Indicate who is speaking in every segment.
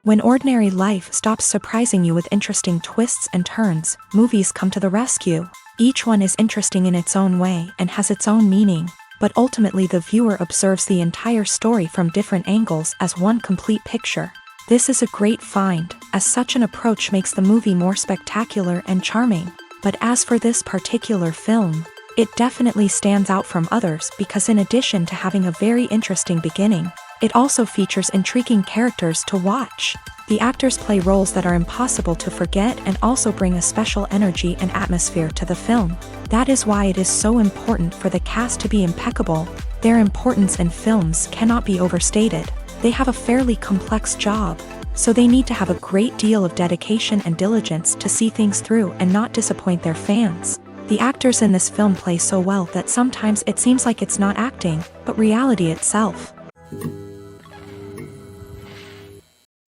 Speaker 1: When ordinary life stops surprising you with interesting twists and turns, movies come to the rescue. Each one is interesting in its own way and has its own meaning, but ultimately the viewer observes the entire story from different angles as one complete picture. This is a great find, as such an approach makes the movie more spectacular and charming. But as for this particular film, it definitely stands out from others because in addition to having a very interesting beginning, it also features intriguing characters to watch. The actors play roles that are impossible to forget and also bring a special energy and atmosphere to the film. That is why it is so important for the cast to be impeccable. Their importance in films cannot be overstated. They have a fairly complex job, so they need to have a great deal of dedication and diligence to see things through and not disappoint their fans. The actors in this film play so well that sometimes it seems like it's not acting, but reality itself.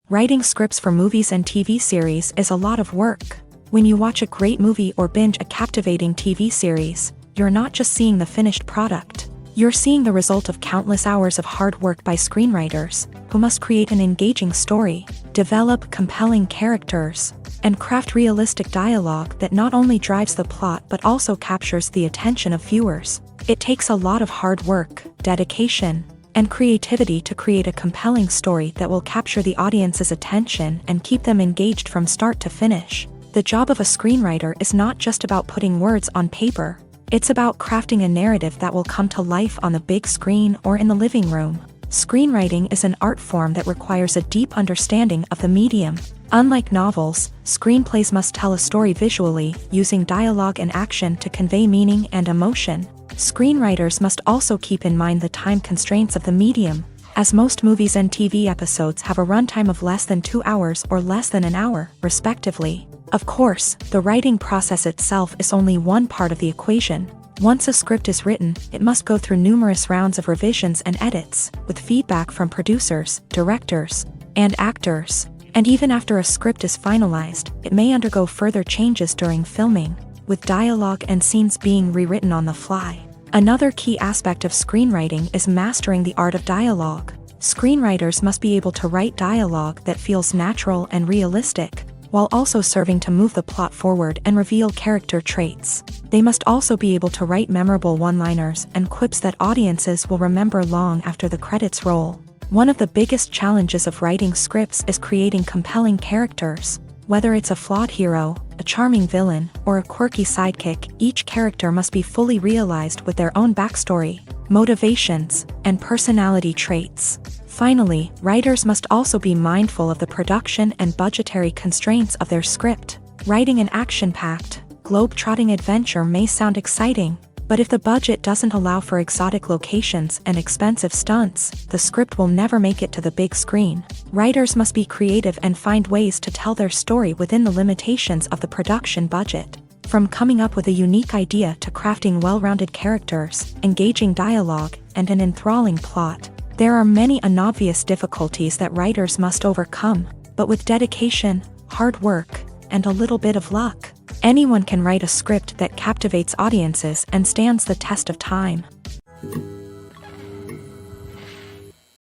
Speaker 1: Writing scripts for movies and TV series is a lot of work. When you watch a great movie or binge a captivating TV series, you're not just seeing the finished product. You're seeing the result of countless hours of hard work by screenwriters, who must create an engaging story, develop compelling characters, and craft realistic dialogue that not only drives the plot but also captures the attention of viewers. It takes a lot of hard work, dedication, and creativity to create a compelling story that will capture the audience's attention and keep them engaged from start to finish. The job of a screenwriter is not just about putting words on paper. It's about crafting a narrative that will come to life on the big screen or in the living room. Screenwriting is an art form that requires a deep understanding of the medium. Unlike novels, screenplays must tell a story visually, using dialogue and action to convey meaning and emotion. Screenwriters must also keep in mind the time constraints of the medium, as most movies and TV episodes have a runtime of less than 2 hours or less than an hour, respectively. Of course, the writing process itself is only one part of the equation. Once a script is written, it must go through numerous rounds of revisions and edits, with feedback from producers, directors, and actors. And even after a script is finalized, it may undergo further changes during filming, with dialogue and scenes being rewritten on the fly. Another key aspect of screenwriting is mastering the art of dialogue. Screenwriters must be able to write dialogue that feels natural and realistic, while also serving to move the plot forward and reveal character traits. They must also be able to write memorable one-liners and quips that audiences will remember long after the credits roll. One of the biggest challenges of writing scripts is creating compelling characters. Whether it's a flawed hero, a charming villain, or a quirky sidekick, each character must be fully realized with their own backstory, motivations, and personality traits. Finally, writers must also be mindful of the production and budgetary constraints of their script. Writing an action-packed, globe-trotting adventure may sound exciting, but if the budget doesn't allow for exotic locations and expensive stunts, the script will never make it to the big screen. Writers must be creative and find ways to tell their story within the limitations of the production budget. From coming up with a unique idea to crafting well-rounded characters, engaging dialogue, and an enthralling plot, there are many unobvious difficulties that writers must overcome, but with dedication, hard work, and a little bit of luck, anyone can write a script that captivates audiences and stands the test of time.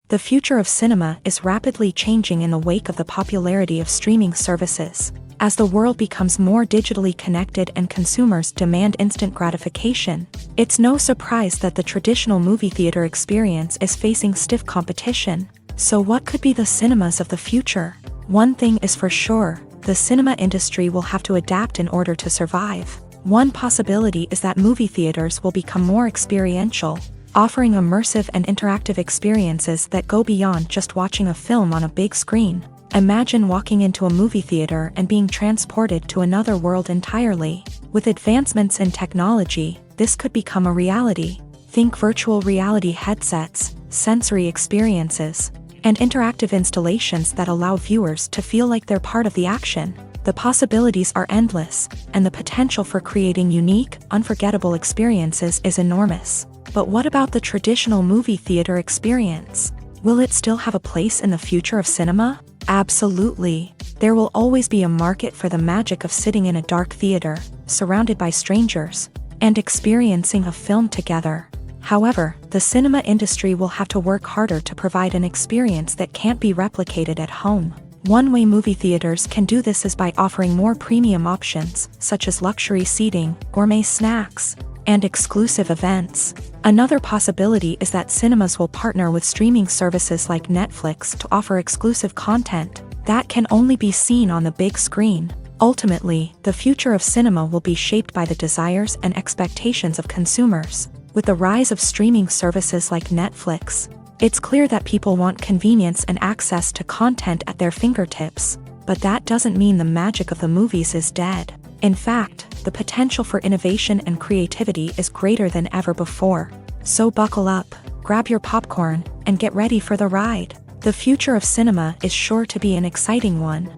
Speaker 1: The future of cinema is rapidly changing in the wake of the popularity of streaming services. As the world becomes more digitally connected and consumers demand instant gratification, it's no surprise that the traditional movie theater experience is facing stiff competition. So what could be the cinemas of the future? One thing is for sure, the cinema industry will have to adapt in order to survive. One possibility is that movie theaters will become more experiential, offering immersive and interactive experiences that go beyond just watching a film on a big screen. Imagine walking into a movie theater and being transported to another world entirely. With advancements in technology, this could become a reality. Think virtual reality headsets, sensory experiences, and interactive installations that allow viewers to feel like they're part of the action. The possibilities are endless, and the potential for creating unique, unforgettable experiences is enormous. But what about the traditional movie theater experience? Will it still have a place in the future of cinema? Absolutely. There will always be a market for the magic of sitting in a dark theater, surrounded by strangers, and experiencing a film together. However, the cinema industry will have to work harder to provide an experience that can't be replicated at home. One way movie theaters can do this is by offering more premium options, such as luxury seating, gourmet snacks, and exclusive events. Another possibility is that cinemas will partner with streaming services like Netflix to offer exclusive content that can only be seen on the big screen. Ultimately, the future of cinema will be shaped by the desires and expectations of consumers. With the rise of streaming services like Netflix, it's clear that people want convenience and access to content at their fingertips. But that doesn't mean the magic of the movies is dead. In fact, the potential for innovation and creativity is greater than ever before. So buckle up, grab your popcorn, and get ready for the ride. The future of cinema is sure to be an exciting one.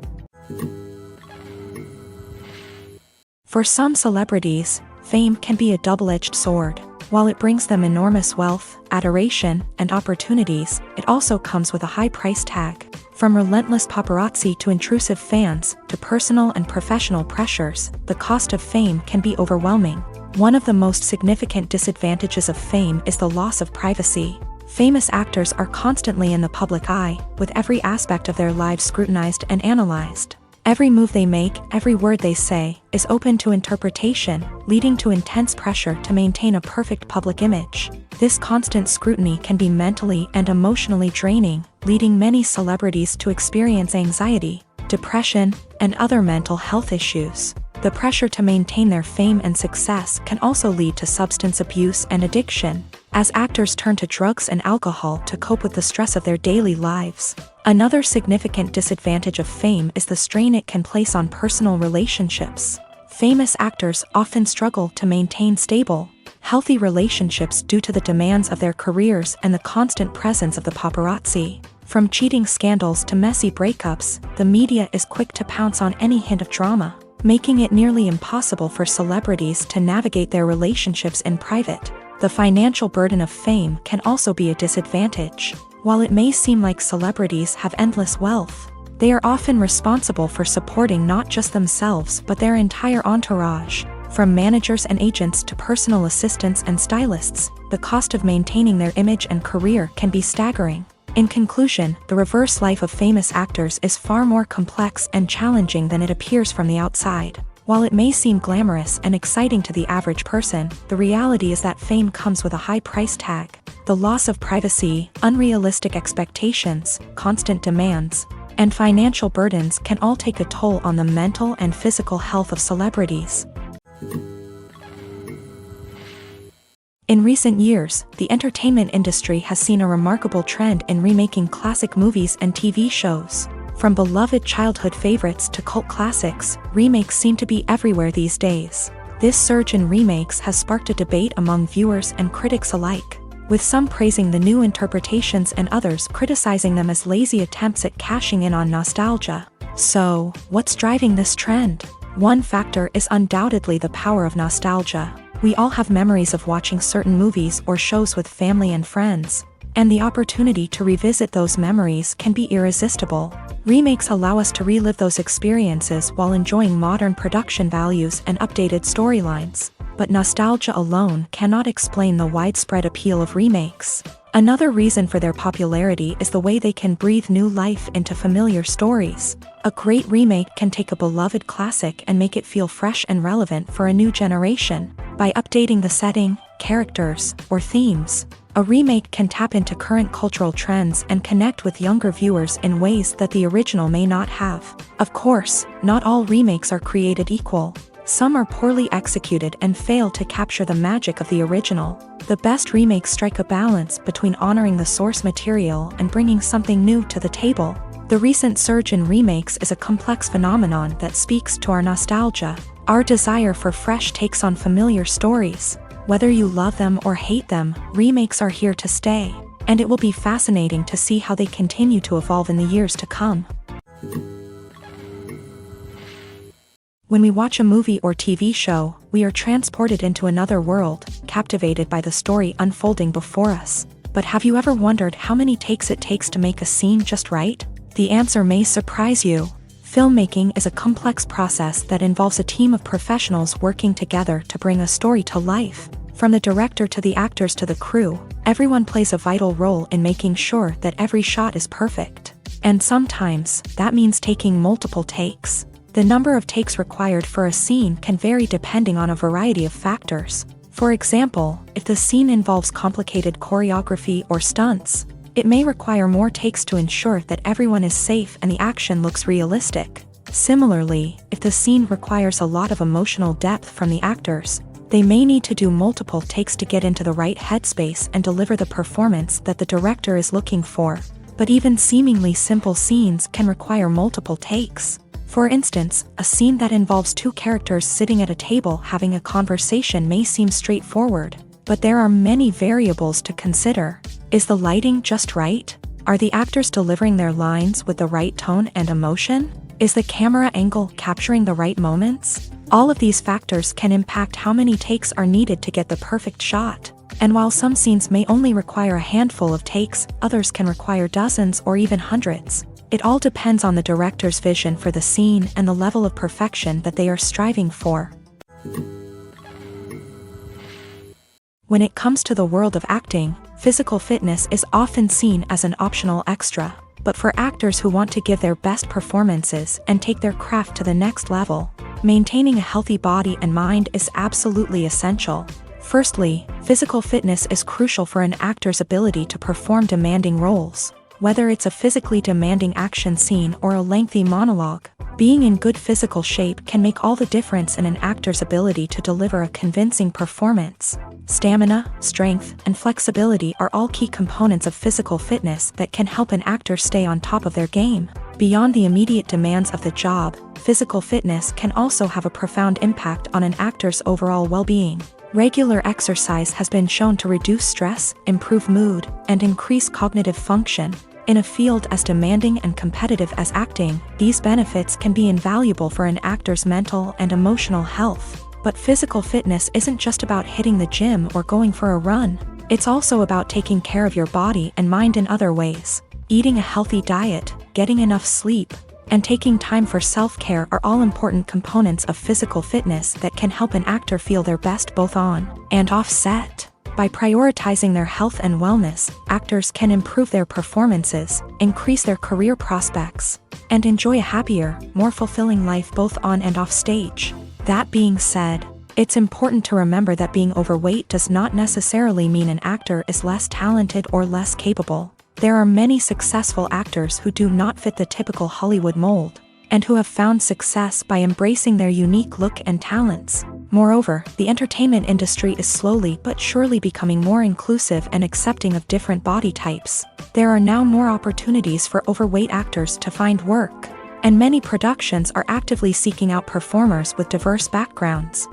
Speaker 1: For some celebrities, fame can be a double-edged sword. While it brings them enormous wealth, adoration, and opportunities, it also comes with a high price tag. From relentless paparazzi to intrusive fans, to personal and professional pressures, the cost of fame can be overwhelming. One of the most significant disadvantages of fame is the loss of privacy. Famous actors are constantly in the public eye, with every aspect of their lives scrutinized and analyzed. Every move they make, every word they say, is open to interpretation, leading to intense pressure to maintain a perfect public image. This constant scrutiny can be mentally and emotionally draining, leading many celebrities to experience anxiety, depression, and other mental health issues. The pressure to maintain their fame and success can also lead to substance abuse and addiction, as actors turn to drugs and alcohol to cope with the stress of their daily lives. Another significant disadvantage of fame is the strain it can place on personal relationships. Famous actors often struggle to maintain stable, healthy relationships due to the demands of their careers and the constant presence of the paparazzi. From cheating scandals to messy breakups, the media is quick to pounce on any hint of drama, making it nearly impossible for celebrities to navigate their relationships in private. The financial burden of fame can also be a disadvantage. While it may seem like celebrities have endless wealth, they are often responsible for supporting not just themselves but their entire entourage. From managers and agents to personal assistants and stylists, the cost of maintaining their image and career can be staggering. In conclusion, the reverse life of famous actors is far more complex and challenging than it appears from the outside. While it may seem glamorous and exciting to the average person, the reality is that fame comes with a high price tag. The loss of privacy, unrealistic expectations, constant demands, and financial burdens can all take a toll on the mental and physical health of celebrities. In recent years, the entertainment industry has seen a remarkable trend in remaking classic movies and TV shows. From beloved childhood favorites to cult classics, remakes seem to be everywhere these days. This surge in remakes has sparked a debate among viewers and critics alike, with some praising the new interpretations and others criticizing them as lazy attempts at cashing in on nostalgia. So, what's driving this trend? One factor is undoubtedly the power of nostalgia. We all have memories of watching certain movies or shows with family and friends, and the opportunity to revisit those memories can be irresistible. Remakes allow us to relive those experiences while enjoying modern production values and updated storylines. But nostalgia alone cannot explain the widespread appeal of remakes. Another reason for their popularity is the way they can breathe new life into familiar stories. A great remake can take a beloved classic and make it feel fresh and relevant for a new generation. By updating the setting, characters, or themes, a remake can tap into current cultural trends and connect with younger viewers in ways that the original may not have. Of course, not all remakes are created equal. Some are poorly executed and fail to capture the magic of the original. The best remakes strike a balance between honoring the source material and bringing something new to the table. The recent surge in remakes is a complex phenomenon that speaks to our nostalgia, our desire for fresh takes on familiar stories. Whether you love them or hate them, remakes are here to stay, and it will be fascinating to see how they continue to evolve in the years to come. When we watch a movie or TV show, we are transported into another world, captivated by the story unfolding before us. But have you ever wondered how many takes it takes to make a scene just right? The answer may surprise you. Filmmaking is a complex process that involves a team of professionals working together to bring a story to life. From the director to the actors to the crew, everyone plays a vital role in making sure that every shot is perfect. And sometimes, that means taking multiple takes. The number of takes required for a scene can vary depending on a variety of factors. For example, if the scene involves complicated choreography or stunts, it may require more takes to ensure that everyone is safe and the action looks realistic. Similarly, if the scene requires a lot of emotional depth from the actors, they may need to do multiple takes to get into the right headspace and deliver the performance that the director is looking for. But even seemingly simple scenes can require multiple takes. For instance, a scene that involves two characters sitting at a table having a conversation may seem straightforward, but there are many variables to consider. Is the lighting just right? Are the actors delivering their lines with the right tone and emotion? Is the camera angle capturing the right moments? All of these factors can impact how many takes are needed to get the perfect shot. And while some scenes may only require a handful of takes, others can require dozens or even hundreds. It all depends on the director's vision for the scene and the level of perfection that they are striving for. When it comes to the world of acting, physical fitness is often seen as an optional extra. But for actors who want to give their best performances and take their craft to the next level, maintaining a healthy body and mind is absolutely essential. Firstly, physical fitness is crucial for an actor's ability to perform demanding roles. Whether it's a physically demanding action scene or a lengthy monologue, being in good physical shape can make all the difference in an actor's ability to deliver a convincing performance. Stamina, strength, and flexibility are all key components of physical fitness that can help an actor stay on top of their game. Beyond the immediate demands of the job, physical fitness can also have a profound impact on an actor's overall well-being. Regular exercise has been shown to reduce stress, improve mood, and increase cognitive function. In a field as demanding and competitive as acting, these benefits can be invaluable for an actor's mental and emotional health. But physical fitness isn't just about hitting the gym or going for a run. It's also about taking care of your body and mind in other ways. Eating a healthy diet, getting enough sleep, and taking time for self-care are all important components of physical fitness that can help an actor feel their best both on and off set. By prioritizing their health and wellness, actors can improve their performances, increase their career prospects, and enjoy a happier, more fulfilling life both on and off stage. That being said, it's important to remember that being overweight does not necessarily mean an actor is less talented or less capable. There are many successful actors who do not fit the typical Hollywood mold, and who have found success by embracing their unique look and talents. Moreover, the entertainment industry is slowly but surely becoming more inclusive and accepting of different body types. There are now more opportunities for overweight actors to find work, and many productions are actively seeking out performers with diverse backgrounds.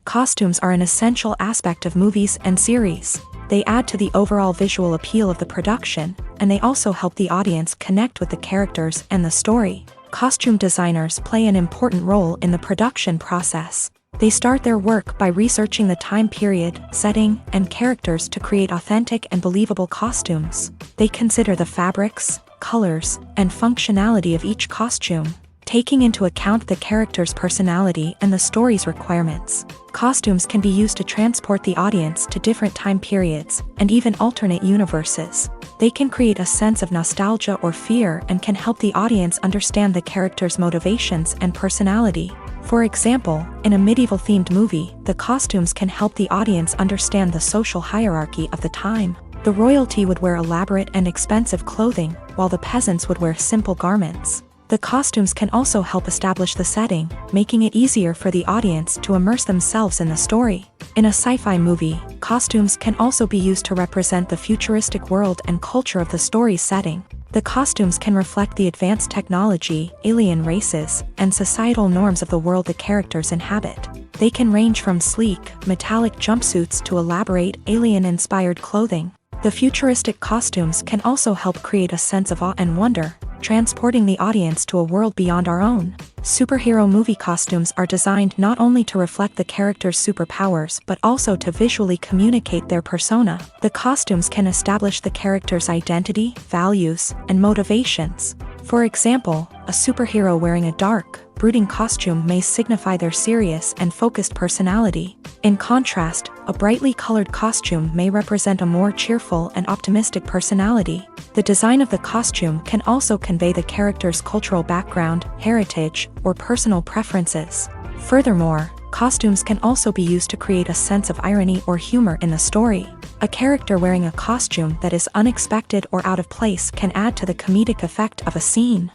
Speaker 1: Costumes are an essential aspect of movies and series. They add to the overall visual appeal of the production, and they also help the audience connect with the characters and the story. Costume designers play an important role in the production process. They start their work by researching the time period, setting, and characters to create authentic and believable costumes. They consider the fabrics, colors, and functionality of each costume, taking into account the character's personality and the story's requirements. Costumes can be used to transport the audience to different time periods and even alternate universes. They can create a sense of nostalgia or fear and can help the audience understand the character's motivations and personality. For example, in a medieval-themed movie, the costumes can help the audience understand the social hierarchy of the time. The royalty would wear elaborate and expensive clothing, while the peasants would wear simple garments. The costumes can also help establish the setting, making it easier for the audience to immerse themselves in the story. In a sci-fi movie, costumes can also be used to represent the futuristic world and culture of the story's setting. The costumes can reflect the advanced technology, alien races, and societal norms of the world the characters inhabit. They can range from sleek, metallic jumpsuits to elaborate, alien-inspired clothing. The futuristic costumes can also help create a sense of awe and wonder, transporting the audience to a world beyond our own. Superhero movie costumes are designed not only to reflect the character's superpowers but also to visually communicate their persona. The costumes can establish the character's identity, values, and motivations. For example, a superhero wearing a dark, brooding costume may signify their serious and focused personality. In contrast, a brightly colored costume may represent a more cheerful and optimistic personality. The design of the costume can also convey the character's cultural background, heritage, or personal preferences. Furthermore, costumes can also be used to create a sense of irony or humor in the story. A character wearing a costume that is unexpected or out of place can add to the comedic effect of a scene.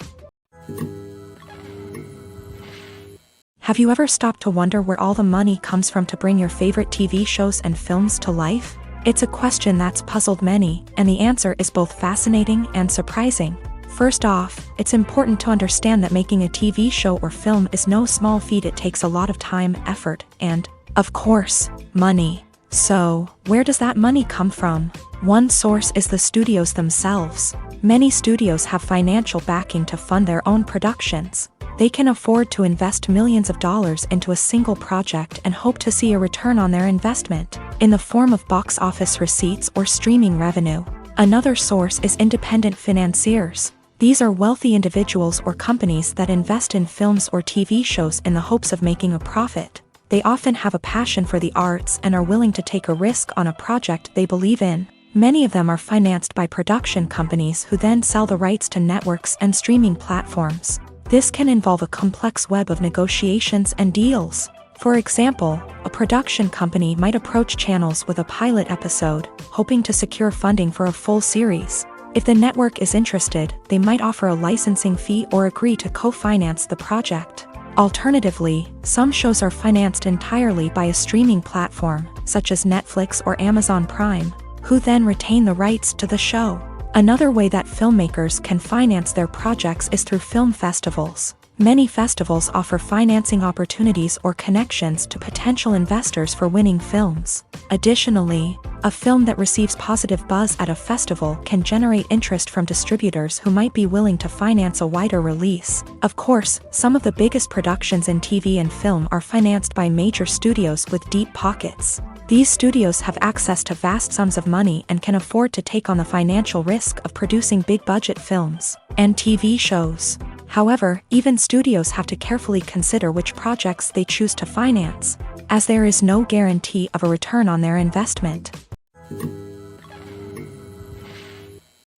Speaker 1: Have you ever stopped to wonder where all the money comes from to bring your favorite TV shows and films to life? It's a question that's puzzled many, and the answer is both fascinating and surprising. First off, it's important to understand that making a TV show or film is no small feat. It takes a lot of time, effort, and, of course, money. So, where does that money come from? One source is the studios themselves. Many studios have financial backing to fund their own productions. They can afford to invest millions of dollars into a single project and hope to see a return on their investment, in the form of box office receipts or streaming revenue. Another source is independent financiers. These are wealthy individuals or companies that invest in films or TV shows in the hopes of making a profit. They often have a passion for the arts and are willing to take a risk on a project they believe in. Many of them are financed by production companies who then sell the rights to networks and streaming platforms. This can involve a complex web of negotiations and deals. For example, a production company might approach channels with a pilot episode, hoping to secure funding for a full series. If the network is interested, they might offer a licensing fee or agree to co-finance the project. Alternatively, some shows are financed entirely by a streaming platform, such as Netflix or Amazon Prime, who then retain the rights to the show. Another way that filmmakers can finance their projects is through film festivals. Many festivals offer financing opportunities or connections to potential investors for winning films. Additionally, a film that receives positive buzz at a festival can generate interest from distributors who might be willing to finance a wider release. Of course, some of the biggest productions in TV and film are financed by major studios with deep pockets. These studios have access to vast sums of money and can afford to take on the financial risk of producing big-budget films and TV shows. However, even studios have to carefully consider which projects they choose to finance, as there is no guarantee of a return on their investment.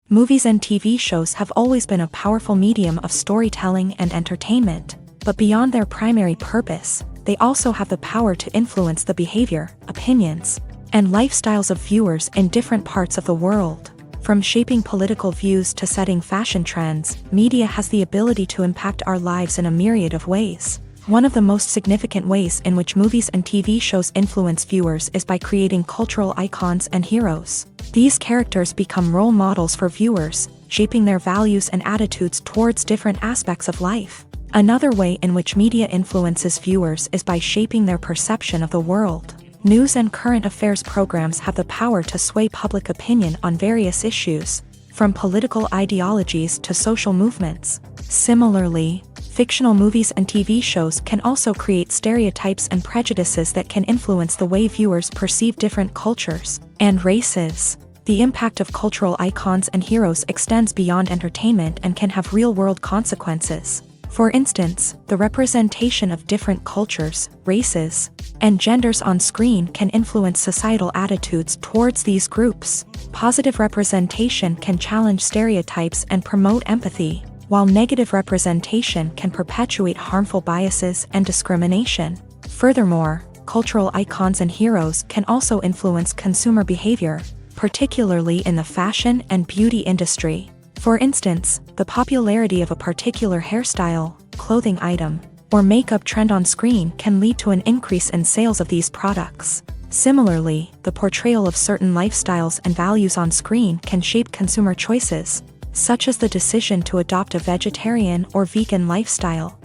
Speaker 1: Movies and TV shows have always been a powerful medium of storytelling and entertainment, but beyond their primary purpose, they also have the power to influence the behavior, opinions, and lifestyles of viewers in different parts of the world. From shaping political views to setting fashion trends, media has the ability to impact our lives in a myriad of ways. One of the most significant ways in which movies and TV shows influence viewers is by creating cultural icons and heroes. These characters become role models for viewers, shaping their values and attitudes towards different aspects of life. Another way in which media influences viewers is by shaping their perception of the world. News and current affairs programs have the power to sway public opinion on various issues, from political ideologies to social movements. Similarly, fictional movies and TV shows can also create stereotypes and prejudices that can influence the way viewers perceive different cultures and races. The impact of cultural icons and heroes extends beyond entertainment and can have real-world consequences. For instance, the representation of different cultures, races, and genders on screen can influence societal attitudes towards these groups. Positive representation can challenge stereotypes and promote empathy, while negative representation can perpetuate harmful biases and discrimination. Furthermore, cultural icons and heroes can also influence consumer behavior, particularly in the fashion and beauty industry. For instance, the popularity of a particular hairstyle, clothing item, or makeup trend on screen can lead to an increase in sales of these products. Similarly, the portrayal of certain lifestyles and values on screen can shape consumer choices, such as the decision to adopt a vegetarian or vegan lifestyle.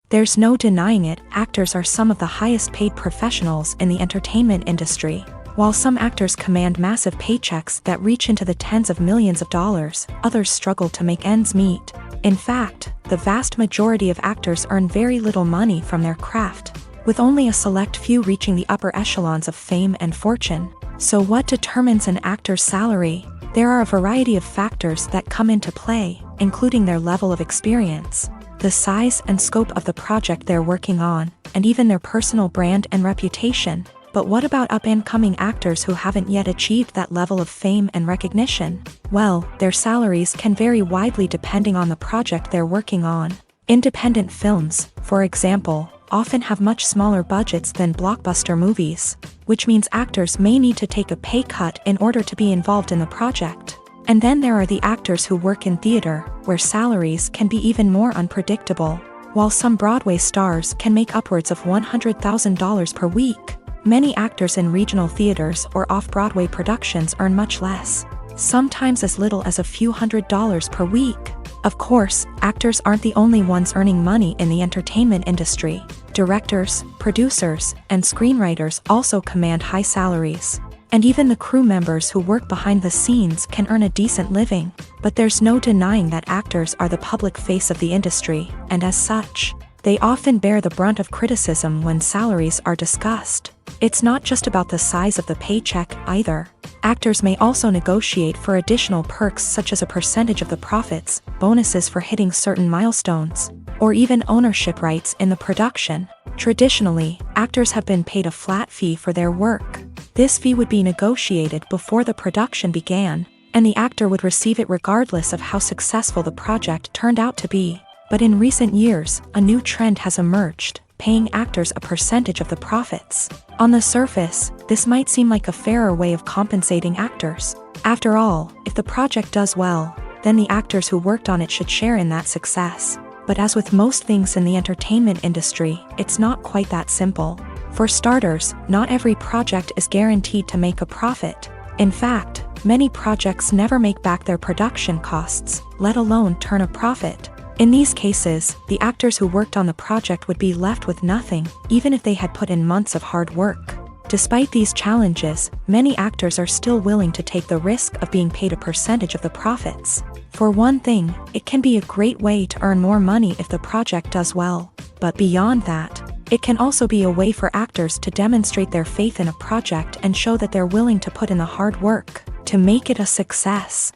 Speaker 1: There's no denying it, actors are some of the highest paid professionals in the entertainment industry. While some actors command massive paychecks that reach into the tens of millions of dollars, others struggle to make ends meet. In fact, the vast majority of actors earn very little money from their craft. with only a select few reaching the upper echelons of fame and fortune. So what determines an actor's salary? There are a variety of factors that come into play, including their level of experience, the size and scope of the project they're working on, and even their personal brand and reputation. But what about up-and-coming actors who haven't yet achieved that level of fame and recognition? Well, their salaries can vary widely depending on the project they're working on. Independent films, for example, often have much smaller budgets than blockbuster movies, which means actors may need to take a pay cut in order to be involved in the project. And then there are the actors who work in theater, where salaries can be even more unpredictable. While some Broadway stars can make upwards of $100,000 per week, many actors in regional theaters or off-Broadway productions earn much less, sometimes as little as a few $100s per week. Of course, actors aren't the only ones earning money in the entertainment industry. Directors, producers, and screenwriters also command high salaries. And even the crew members who work behind the scenes can earn a decent living. But there's no denying that actors are the public face of the industry, and as such, they often bear the brunt of criticism when salaries are discussed. It's not just about the size of the paycheck either. Actors may also negotiate for additional perks such as a percentage of the profits, bonuses for hitting certain milestones, or even ownership rights in the production. Traditionally, actors have been paid a flat fee for their work. This fee would be negotiated before the production began, and the actor would receive it regardless of how successful the project turned out to be. But in recent years, a new trend has emerged, paying actors a percentage of the profits. On the surface, this might seem like a fairer way of compensating actors. After all, if the project does well, then the actors who worked on it should share in that success. But as with most things in the entertainment industry, it's not quite that simple. For starters, not every project is guaranteed to make a profit. In fact, many projects never make back their production costs, let alone turn a profit. In these cases, the actors who worked on the project would be left with nothing, even if they had put in months of hard work. Despite these challenges, many actors are still willing to take the risk of being paid a percentage of the profits. For one thing, it can be a great way to earn more money if the project does well. But beyond that, it can also be a way for actors to demonstrate their faith in a project and show that they're willing to put in the hard work to make it a success.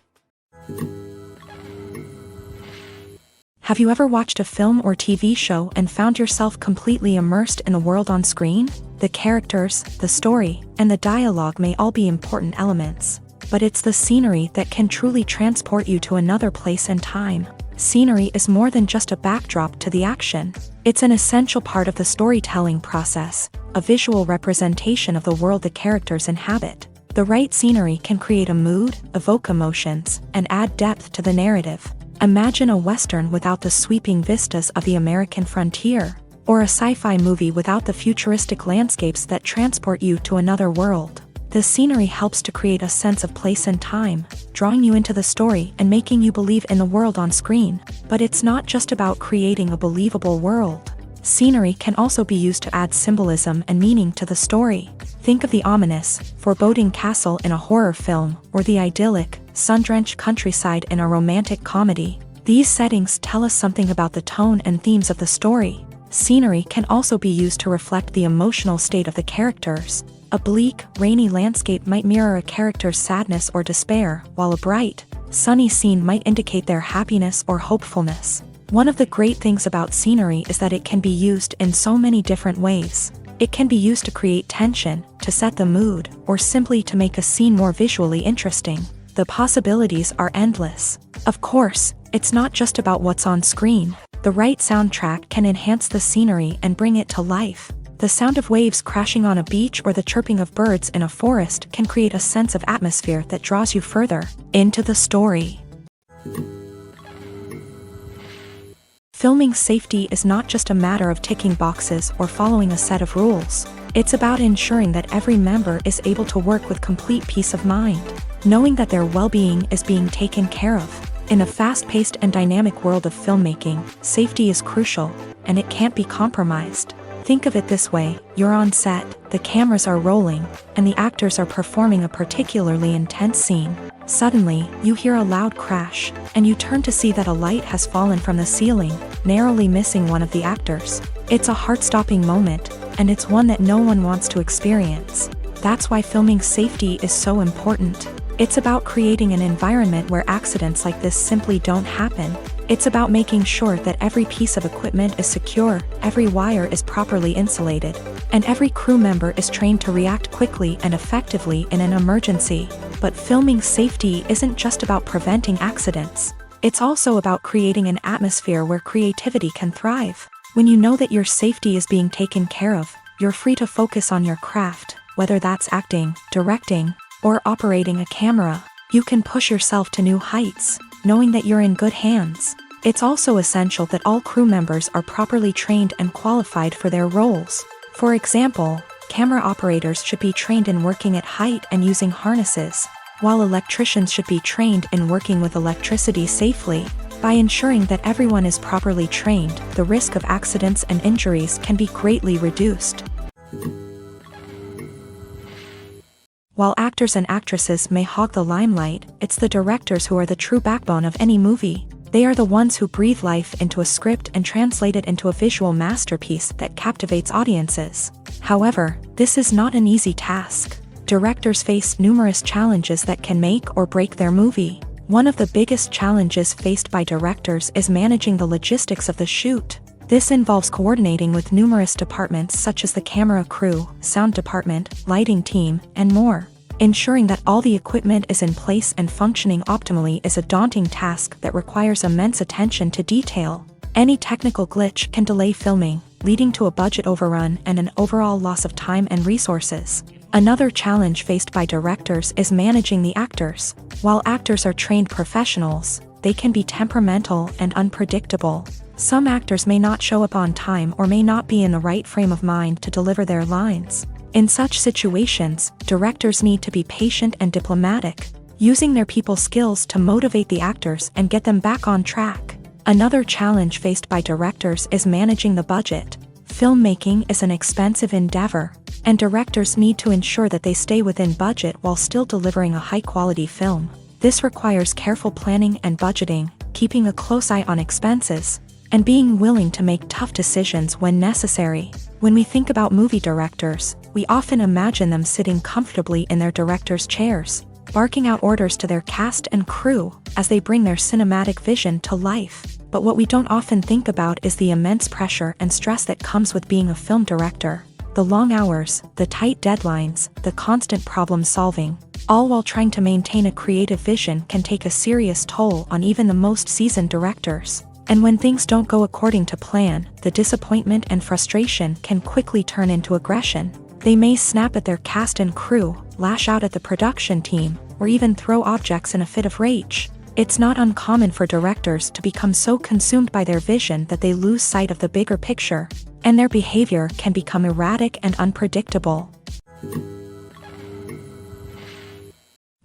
Speaker 1: Have you ever watched a film or TV show and found yourself completely immersed in the world on screen? The characters, the story, and the dialogue may all be important elements, but it's the scenery that can truly transport you to another place and time. Scenery is more than just a backdrop to the action. It's an essential part of the storytelling process, a visual representation of the world the characters inhabit. The right scenery can create a mood, evoke emotions, and add depth to the narrative. Imagine a Western without the sweeping vistas of the American frontier, or a sci-fi movie without the futuristic landscapes that transport you to another world. The scenery helps to create a sense of place and time, drawing you into the story and making you believe in the world on screen. But it's not just about creating a believable world. Scenery can also be used to add symbolism and meaning to the story. Think of the ominous, foreboding castle in a horror film, or the idyllic, sun-drenched countryside in a romantic comedy. These settings tell us something about the tone and themes of the story. Scenery can also be used to reflect the emotional state of the characters. A bleak, rainy landscape might mirror a character's sadness or despair, while a bright, sunny scene might indicate their happiness or hopefulness. One of the great things about scenery is that it can be used in so many different ways. It can be used to create tension, to set the mood, or simply to make a scene more visually interesting. The possibilities are endless. Of course, it's not just about what's on screen. The right soundtrack can enhance the scenery and bring it to life. The sound of waves crashing on a beach or the chirping of birds in a forest can create a sense of atmosphere that draws you further into the story. Filming safety is not just a matter of ticking boxes or following a set of rules. It's about ensuring that every member is able to work with complete peace of mind, knowing that their well-being is being taken care of. In a fast-paced and dynamic world of filmmaking, safety is crucial, and it can't be compromised. Think of it this way: you're on set, the cameras are rolling, and the actors are performing a particularly intense scene. Suddenly, you hear a loud crash, and you turn to see that a light has fallen from the ceiling, narrowly missing one of the actors. It's a heart-stopping moment, and it's one that no one wants to experience. That's why filming safety is so important. It's about creating an environment where accidents like this simply don't happen. It's about making sure that every piece of equipment is secure, every wire is properly insulated, and every crew member is trained to react quickly and effectively in an emergency. But filming safety isn't just about preventing accidents. It's also about creating an atmosphere where creativity can thrive. When you know that your safety is being taken care of, you're free to focus on your craft, whether that's acting, directing, or operating a camera. You can push yourself to new heights, knowing that you're in good hands. It's also essential that all crew members are properly trained and qualified for their roles. For example, camera operators should be trained in working at height and using harnesses, while electricians should be trained in working with electricity safely. By ensuring that everyone is properly trained, the risk of accidents and injuries can be greatly reduced. While actors and actresses may hog the limelight, it's the directors who are the true backbone of any movie. They are the ones who breathe life into a script and translate it into a visual masterpiece that captivates audiences. However, this is not an easy task. Directors face numerous challenges that can make or break their movie. One of the biggest challenges faced by directors is managing the logistics of the shoot. This involves coordinating with numerous departments such as the camera crew, sound department, lighting team, and more. Ensuring that all the equipment is in place and functioning optimally is a daunting task that requires immense attention to detail. Any technical glitch can delay filming, leading to a budget overrun and an overall loss of time and resources. Another challenge faced by directors is managing the actors. While actors are trained professionals, they can be temperamental and unpredictable. Some actors may not show up on time or may not be in the right frame of mind to deliver their lines. In such situations, directors need to be patient and diplomatic, using their people skills to motivate the actors and get them back on track. Another challenge faced by directors is managing the budget. Filmmaking is an expensive endeavor, and directors need to ensure that they stay within budget while still delivering a high-quality film. This requires careful planning and budgeting, keeping a close eye on expenses, and being willing to make tough decisions when necessary. When we think about movie directors, we often imagine them sitting comfortably in their director's chairs, barking out orders to their cast and crew as they bring their cinematic vision to life. But what we don't often think about is the immense pressure and stress that comes with being a film director. The long hours, the tight deadlines, the constant problem solving, all while trying to maintain a creative vision can take a serious toll on even the most seasoned directors. And when things don't go according to plan, the disappointment and frustration can quickly turn into aggression. They may snap at their cast and crew, lash out at the production team, or even throw objects in a fit of rage. It's not uncommon for directors to become so consumed by their vision that they lose sight of the bigger picture, and their behavior can become erratic and unpredictable.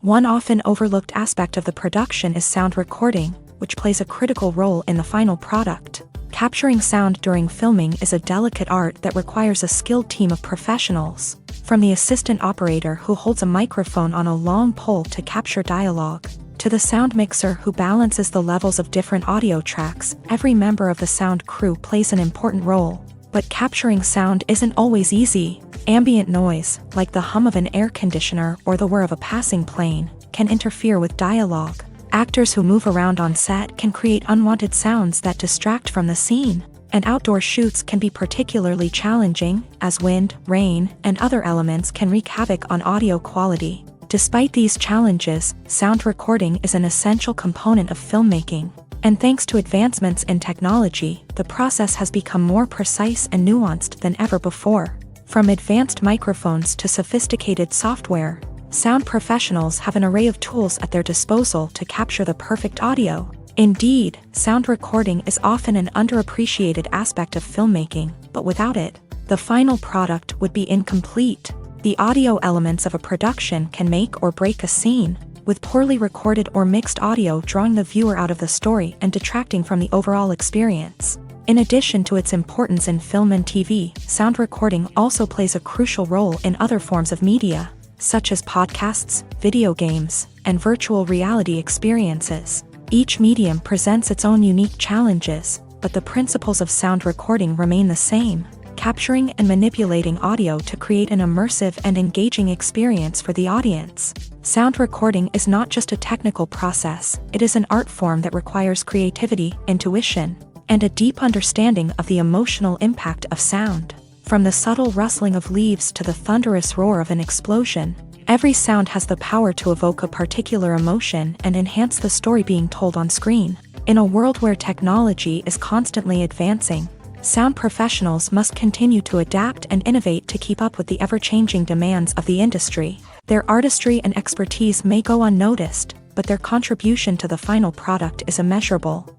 Speaker 1: One often overlooked aspect of the production is sound recording, which plays a critical role in the final product. Capturing sound during filming is a delicate art that requires a skilled team of professionals. From the assistant operator who holds a microphone on a long pole to capture dialogue, to the sound mixer who balances the levels of different audio tracks, every member of the sound crew plays an important role. But capturing sound isn't always easy. Ambient noise, like the hum of an air conditioner or the whir of a passing plane, can interfere with dialogue. Actors who move around on set can create unwanted sounds that distract from the scene, and outdoor shoots can be particularly challenging, as wind, rain, and other elements can wreak havoc on audio quality. Despite these challenges, sound recording is an essential component of filmmaking, and thanks to advancements in technology, the process has become more precise and nuanced than ever before. From advanced microphones to sophisticated software, sound professionals have an array of tools at their disposal to capture the perfect audio. Indeed, sound recording is often an underappreciated aspect of filmmaking, but without it, the final product would be incomplete. The audio elements of a production can make or break a scene, with poorly recorded or mixed audio drawing the viewer out of the story and detracting from the overall experience. In addition to its importance in film and TV, sound recording also plays a crucial role in other forms of media, such as podcasts, video games, and virtual reality experiences. Each medium presents its own unique challenges, but the principles of sound recording remain the same. capturing and manipulating audio to create an immersive and engaging experience for the audience. Sound recording is not just a technical process, it is an art form that requires creativity, intuition, and a deep understanding of the emotional impact of sound. From the subtle rustling of leaves to the thunderous roar of an explosion, every sound has the power to evoke a particular emotion and enhance the story being told on screen. In a world where technology is constantly advancing, sound professionals must continue to adapt and innovate to keep up with the ever-changing demands of the industry. Their artistry and expertise may go unnoticed, but their contribution to the final product is immeasurable.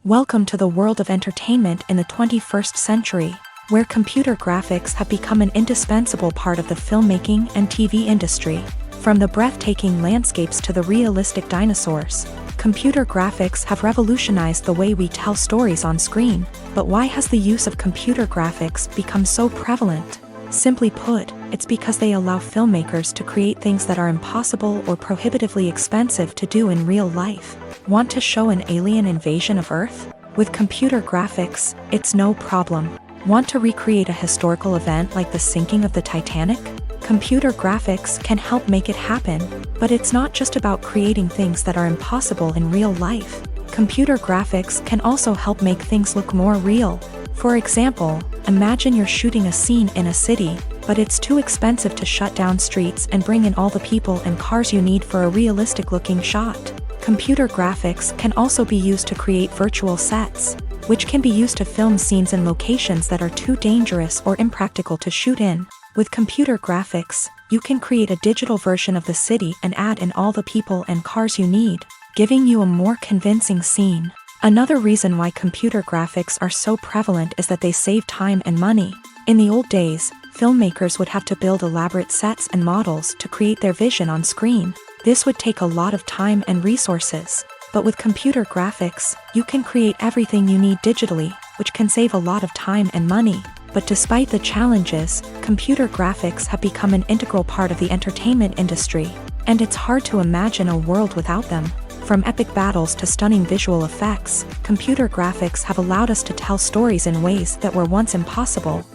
Speaker 1: Welcome to the world of entertainment in the 21st century, where computer graphics have become an indispensable part of the filmmaking and TV industry. From the breathtaking landscapes to the realistic dinosaurs, computer graphics have revolutionized the way we tell stories on screen. But why has the use of computer graphics become so prevalent? Simply put, it's because they allow filmmakers to create things that are impossible or prohibitively expensive to do in real life. Want to show an alien invasion of Earth? With computer graphics, it's no problem. Want to recreate a historical event like the sinking of the Titanic? Computer graphics can help make it happen, but it's not just about creating things that are impossible in real life. Computer graphics can also help make things look more real. For example, imagine you're shooting a scene in a city, but it's too expensive to shut down streets and bring in all the people and cars you need for a realistic-looking shot. Computer graphics can also be used to create virtual sets, which can be used to film scenes in locations that are too dangerous or impractical to shoot in. With computer graphics, you can create a digital version of the city and add in all the people and cars you need, giving you a more convincing scene. Another reason why computer graphics are so prevalent is that they save time and money. In the old days, filmmakers would have to build elaborate sets and models to create their vision on screen. This would take a lot of time and resources. But with computer graphics, you can create everything you need digitally, which can save a lot of time and money. But despite the challenges, computer graphics have become an integral part of the entertainment industry, and it's hard to imagine a world without them. From epic battles to stunning visual effects, computer graphics have allowed us to tell stories in ways that were once impossible.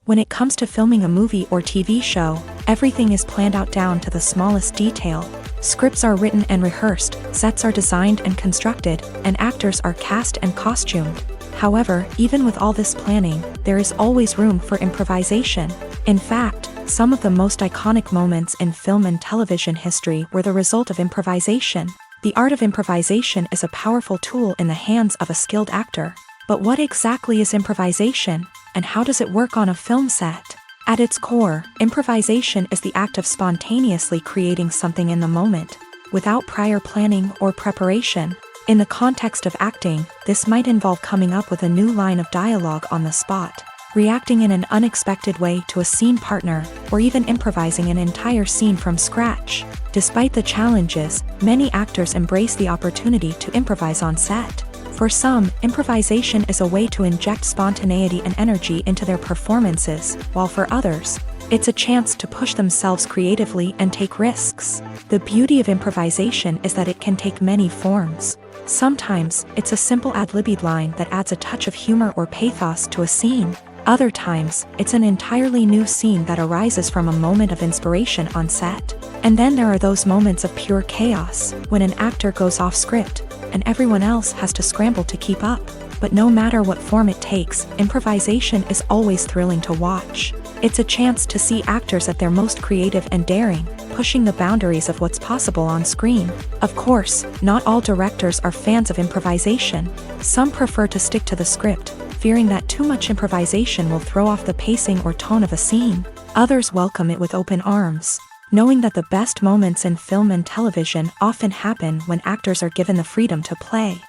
Speaker 1: When it comes to filming a movie or TV show, everything is planned out down to the smallest detail. Scripts are written and rehearsed, sets are designed and constructed, and actors are cast and costumed. However, even with all this planning, there is always room for improvisation. In fact, some of the most iconic moments in film and television history were the result of improvisation. The art of improvisation is a powerful tool in the hands of a skilled actor. But what exactly is improvisation, and how does it work on a film set? At its core, improvisation is the act of spontaneously creating something in the moment, without prior planning or preparation. In the context of acting, this might involve coming up with a new line of dialogue on the spot, reacting in an unexpected way to a scene partner, or even improvising an entire scene from scratch. Despite the challenges, many actors embrace the opportunity to improvise on set. For some, improvisation is a way to inject spontaneity and energy into their performances, while for others, it's a chance to push themselves creatively and take risks. The beauty of improvisation is that it can take many forms. Sometimes, it's a simple ad-libbed line that adds a touch of humor or pathos to a scene. Other times, it's an entirely new scene that arises from a moment of inspiration on set. And then there are those moments of pure chaos, when an actor goes off script, and everyone else has to scramble to keep up. But no matter what form it takes, improvisation is always thrilling to watch. It's a chance to see actors at their most creative and daring, pushing the boundaries of what's possible on screen. Of course, not all directors are fans of improvisation. Some prefer to stick to the script, fearing that too much improvisation will throw off the pacing or tone of a scene. Others welcome it with open arms, knowing that the best moments in film and television often happen when actors are given the freedom to play.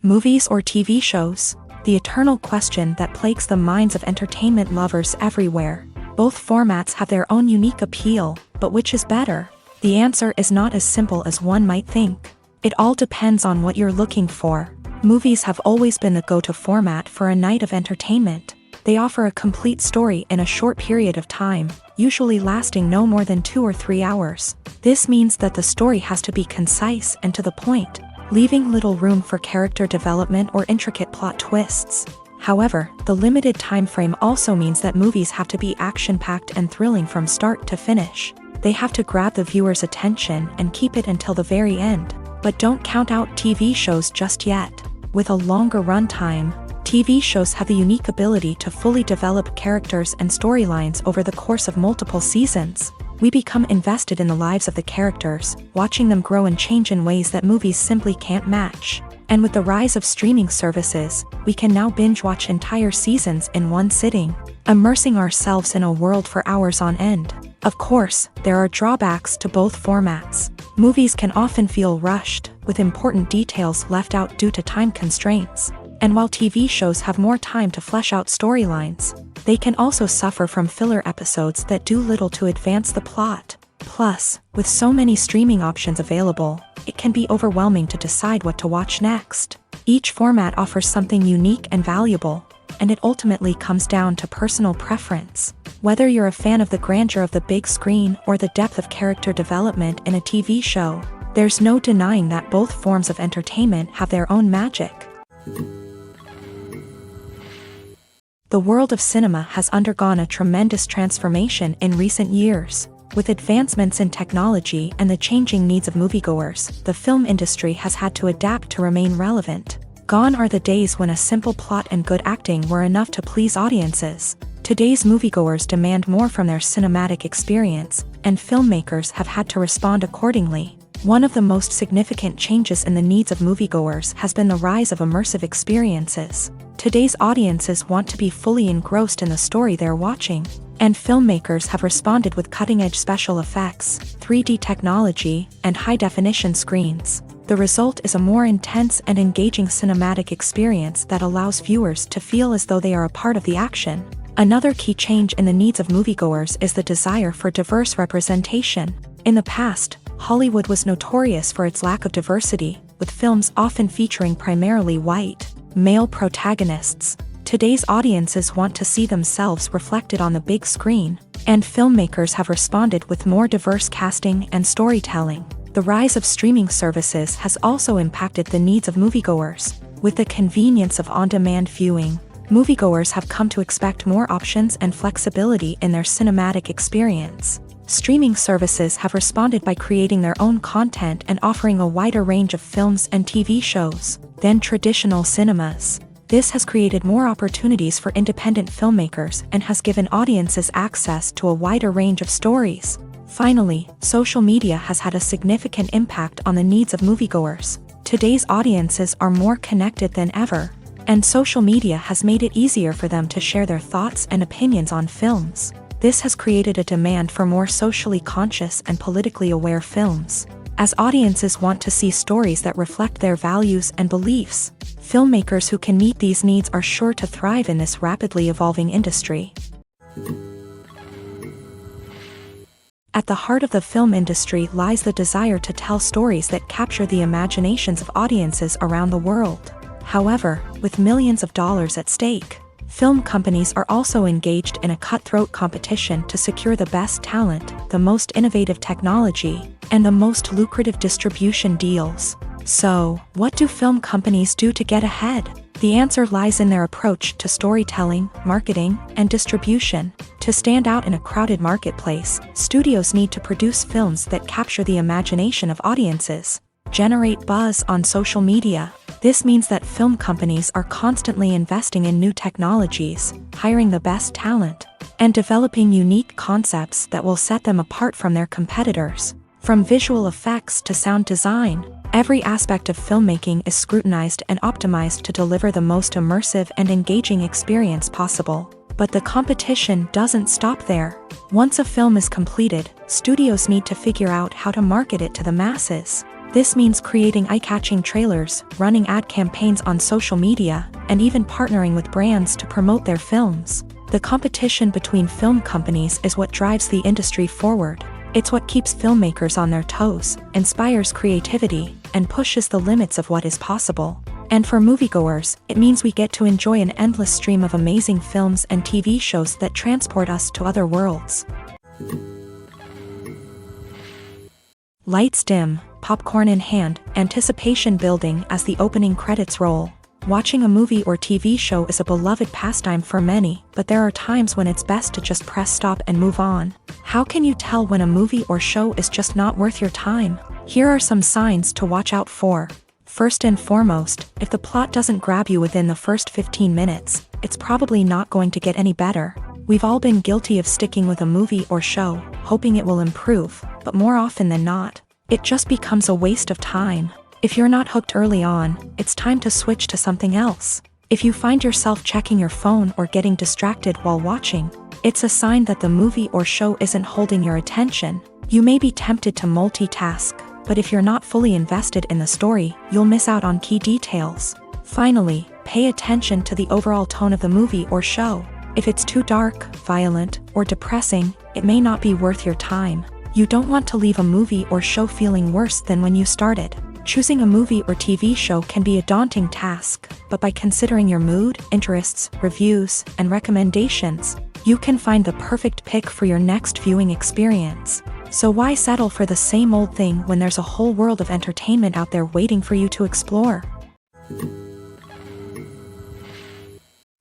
Speaker 1: Movies or TV shows? The eternal question that plagues the minds of entertainment lovers everywhere. Both formats have their own unique appeal, but which is better? The answer is not as simple as one might think. It all depends on what you're looking for. Movies have always been the go-to format for a night of entertainment. They offer a complete story in a short period of time, usually lasting no more than 2 or 3 hours. This means that the story has to be concise and to the point, leaving little room for character development or intricate plot twists. However, the limited time frame also means that movies have to be action-packed and thrilling from start to finish. They have to grab the viewer's attention and keep it until the very end. But don't count out TV shows just yet. With a longer runtime, TV shows have the unique ability to fully develop characters and storylines over the course of multiple seasons. We become invested in the lives of the characters, watching them grow and change in ways that movies simply can't match. And with the rise of streaming services, we can now binge-watch entire seasons in one sitting, immersing ourselves in a world for hours on end. Of course, there are drawbacks to both formats. Movies can often feel rushed, with important details left out due to time constraints. And while TV shows have more time to flesh out storylines, they can also suffer from filler episodes that do little to advance the plot. Plus, with so many streaming options available, it can be overwhelming to decide what to watch next. Each format offers something unique and valuable, and it ultimately comes down to personal preference. Whether you're a fan of the grandeur of the big screen or the depth of character development in a TV show, there's no denying that both forms of entertainment have their own magic. The world of cinema has undergone a tremendous transformation in recent years. With advancements in technology and the changing needs of moviegoers, the film industry has had to adapt to remain relevant. Gone are the days when a simple plot and good acting were enough to please audiences. Today's moviegoers demand more from their cinematic experience, and filmmakers have had to respond accordingly. One of the most significant changes in the needs of moviegoers has been the rise of immersive experiences. Today's audiences want to be fully engrossed in the story they're watching, and filmmakers have responded with cutting-edge special effects, 3D technology, and high-definition screens. The result is a more intense and engaging cinematic experience that allows viewers to feel as though they are a part of the action. Another key change in the needs of moviegoers is the desire for diverse representation. In the past, Hollywood was notorious for its lack of diversity, with films often featuring primarily white, male protagonists. Today's audiences want to see themselves reflected on the big screen, and filmmakers have responded with more diverse casting and storytelling. The rise of streaming services has also impacted the needs of moviegoers. With the convenience of on-demand viewing, moviegoers have come to expect more options and flexibility in their cinematic experience. Streaming services have responded by creating their own content and offering a wider range of films and TV shows than traditional cinemas. This has created more opportunities for independent filmmakers and has given audiences access to a wider range of stories. Finally, social media has had a significant impact on the needs of moviegoers. Today's audiences are more connected than ever, and social media has made it easier for them to share their thoughts and opinions on films. This has created a demand for more socially conscious and politically aware films. As audiences want to see stories that reflect their values and beliefs, filmmakers who can meet these needs are sure to thrive in this rapidly evolving industry. At the heart of the film industry lies the desire to tell stories that capture the imaginations of audiences around the world. However, with millions of dollars at stake, film companies are also engaged in a cutthroat competition to secure the best talent, the most innovative technology, and the most lucrative distribution deals. So, what do film companies do to get ahead? The answer lies in their approach to storytelling, marketing, and distribution. To stand out in a crowded marketplace, studios need to produce films that capture the imagination of audiences, generate buzz on social media. This means that film companies are constantly investing in new technologies, hiring the best talent, and developing unique concepts that will set them apart from their competitors. From visual effects to sound design, every aspect of filmmaking is scrutinized and optimized to deliver the most immersive and engaging experience possible. But the competition doesn't stop there. Once a film is completed, studios need to figure out how to market it to the masses. This means creating eye-catching trailers, running ad campaigns on social media, and even partnering with brands to promote their films. The competition between film companies is what drives the industry forward. It's what keeps filmmakers on their toes, inspires creativity, and pushes the limits of what is possible. And for moviegoers, it means we get to enjoy an endless stream of amazing films and TV shows that transport us to other worlds. Lights dim, popcorn in hand, anticipation building as the opening credits roll. Watching a movie or TV show is a beloved pastime for many, but there are times when it's best to just press stop and move on. How can you tell when a movie or show is just not worth your time? Here are some signs to watch out for. First and foremost, if the plot doesn't grab you within the first 15 minutes, it's probably not going to get any better. We've all been guilty of sticking with a movie or show, hoping it will improve, but more often than not, it just becomes a waste of time. If you're not hooked early on, it's time to switch to something else. If you find yourself checking your phone or getting distracted while watching, it's a sign that the movie or show isn't holding your attention. You may be tempted to multitask, but if you're not fully invested in the story, you'll miss out on key details. Finally, pay attention to the overall tone of the movie or show. If it's too dark, violent, or depressing, it may not be worth your time. You don't want to leave a movie or show feeling worse than when you started. Choosing a movie or TV show can be a daunting task, but by considering your mood, interests, reviews, and recommendations, you can find the perfect pick for your next viewing experience. So why settle for the same old thing when there's a whole world of entertainment out there waiting for you to explore?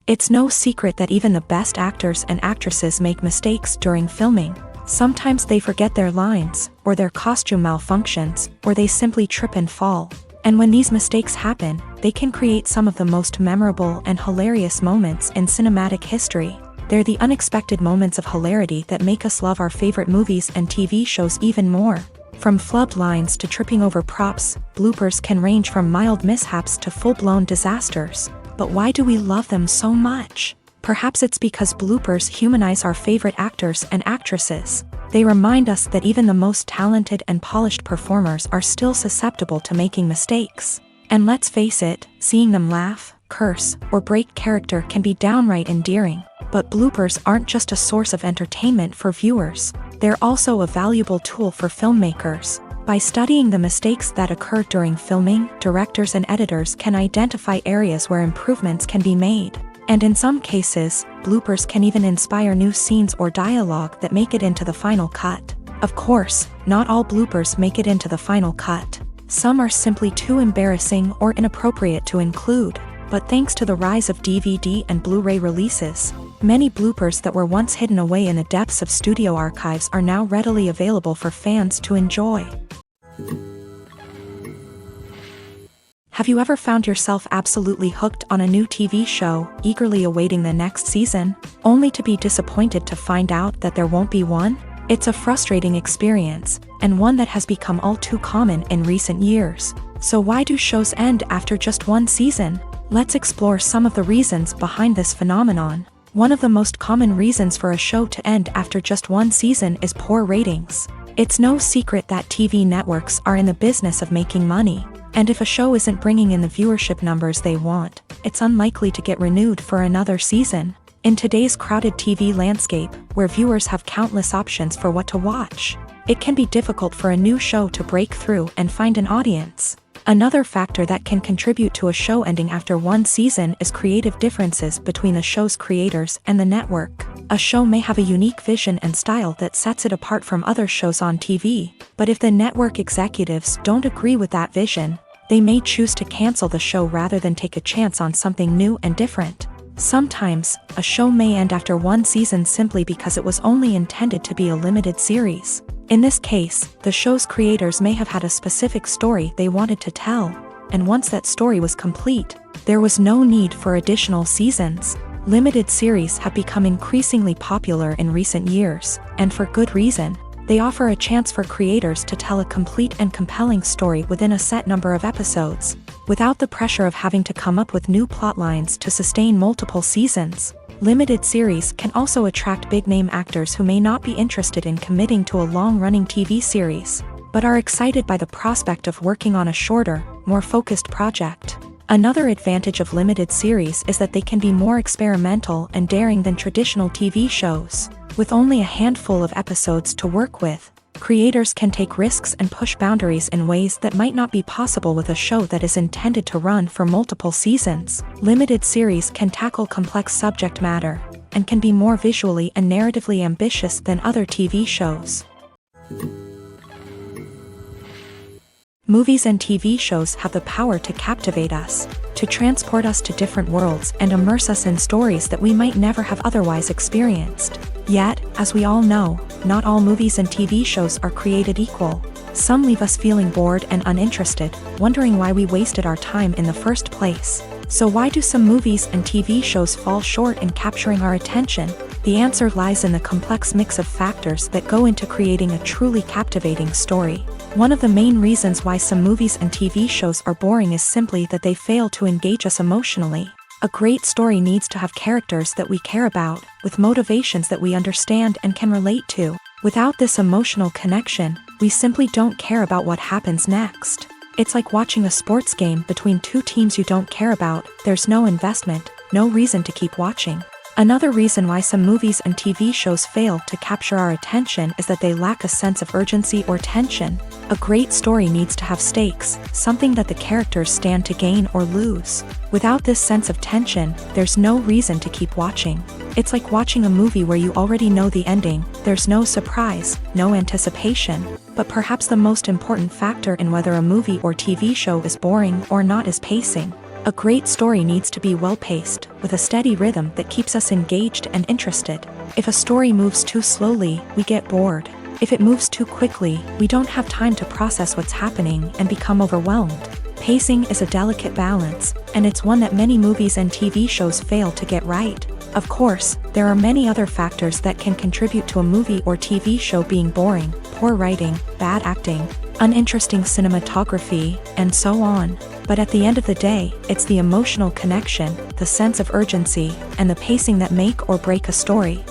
Speaker 1: It's no secret that even the best actors and actresses make mistakes during filming. Sometimes they forget their lines, or their costume malfunctions, or they simply trip and fall. And when these mistakes happen, they can create some of the most memorable and hilarious moments in cinematic history. They're the unexpected moments of hilarity that make us love our favorite movies and TV shows even more. From flubbed lines to tripping over props, bloopers can range from mild mishaps to full-blown disasters. But why do we love them so much? Perhaps it's because bloopers humanize our favorite actors and actresses. They remind us that even the most talented and polished performers are still susceptible to making mistakes. And let's face it, seeing them laugh, curse, or break character can be downright endearing. But bloopers aren't just a source of entertainment for viewers. They're also a valuable tool for filmmakers. By studying the mistakes that occur during filming, directors and editors can identify areas where improvements can be made. And in some cases, bloopers can even inspire new scenes or dialogue that make it into the final cut. Of course, not all bloopers make it into the final cut. Some are simply too embarrassing or inappropriate to include. But thanks to the rise of DVD and Blu-ray releases, many bloopers that were once hidden away in the depths of studio archives are now readily available for fans to enjoy. Have you ever found yourself absolutely hooked on a new TV show, eagerly awaiting the next season, only to be disappointed to find out that there won't be one? It's a frustrating experience, and one that has become all too common in recent years. So why do shows end after just one season? Let's explore some of the reasons behind this phenomenon. One of the most common reasons for a show to end after just one season is poor ratings. It's no secret that TV networks are in the business of making money. And if a show isn't bringing in the viewership numbers they want, it's unlikely to get renewed for another season. In today's crowded TV landscape, where viewers have countless options for what to watch, it can be difficult for a new show to break through and find an audience. Another factor that can contribute to a show ending after one season is creative differences between the show's creators and the network. A show may have a unique vision and style that sets it apart from other shows on TV, but if the network executives don't agree with that vision, they may choose to cancel the show rather than take a chance on something new and different. Sometimes, a show may end after one season simply because it was only intended to be a limited series. In this case, the show's creators may have had a specific story they wanted to tell, and once that story was complete, there was no need for additional seasons. Limited series have become increasingly popular in recent years, and for good reason. They offer a chance for creators to tell a complete and compelling story within a set number of episodes, without the pressure of having to come up with new plotlines to sustain multiple seasons. Limited series can also attract big-name actors who may not be interested in committing to a long-running TV series, but are excited by the prospect of working on a shorter, more focused project. Another advantage of limited series is that they can be more experimental and daring than traditional TV shows. With only a handful of episodes to work with, creators can take risks and push boundaries in ways that might not be possible with a show that is intended to run for multiple seasons. Limited series can tackle complex subject matter, and can be more visually and narratively ambitious than other TV shows. Movies and TV shows have the power to captivate us, to transport us to different worlds and immerse us in stories that we might never have otherwise experienced. Yet, as we all know, not all movies and TV shows are created equal. Some leave us feeling bored and uninterested, wondering why we wasted our time in the first place. So why do some movies and TV shows fall short in capturing our attention? The answer lies in the complex mix of factors that go into creating a truly captivating story. One of the main reasons why some movies and TV shows are boring is simply that they fail to engage us emotionally. A great story needs to have characters that we care about, with motivations that we understand and can relate to. Without this emotional connection, we simply don't care about what happens next. It's like watching a sports game between two teams you don't care about. There's no investment, no reason to keep watching. Another reason why some movies and TV shows fail to capture our attention is that they lack a sense of urgency or tension. A great story needs to have stakes, something that the characters stand to gain or lose. Without this sense of tension, there's no reason to keep watching. It's like watching a movie where you already know the ending. There's no surprise, no anticipation. But perhaps the most important factor in whether a movie or TV show is boring or not is pacing. A great story needs to be well-paced, with a steady rhythm that keeps us engaged and interested. If a story moves too slowly, we get bored. If it moves too quickly, we don't have time to process what's happening and become overwhelmed. Pacing is a delicate balance, and it's one that many movies and TV shows fail to get right. Of course, there are many other factors that can contribute to a movie or TV show being boring: poor writing, bad acting, uninteresting cinematography, and so on. But at the end of the day, it's the emotional connection, the sense of urgency, and the pacing that make or break a story.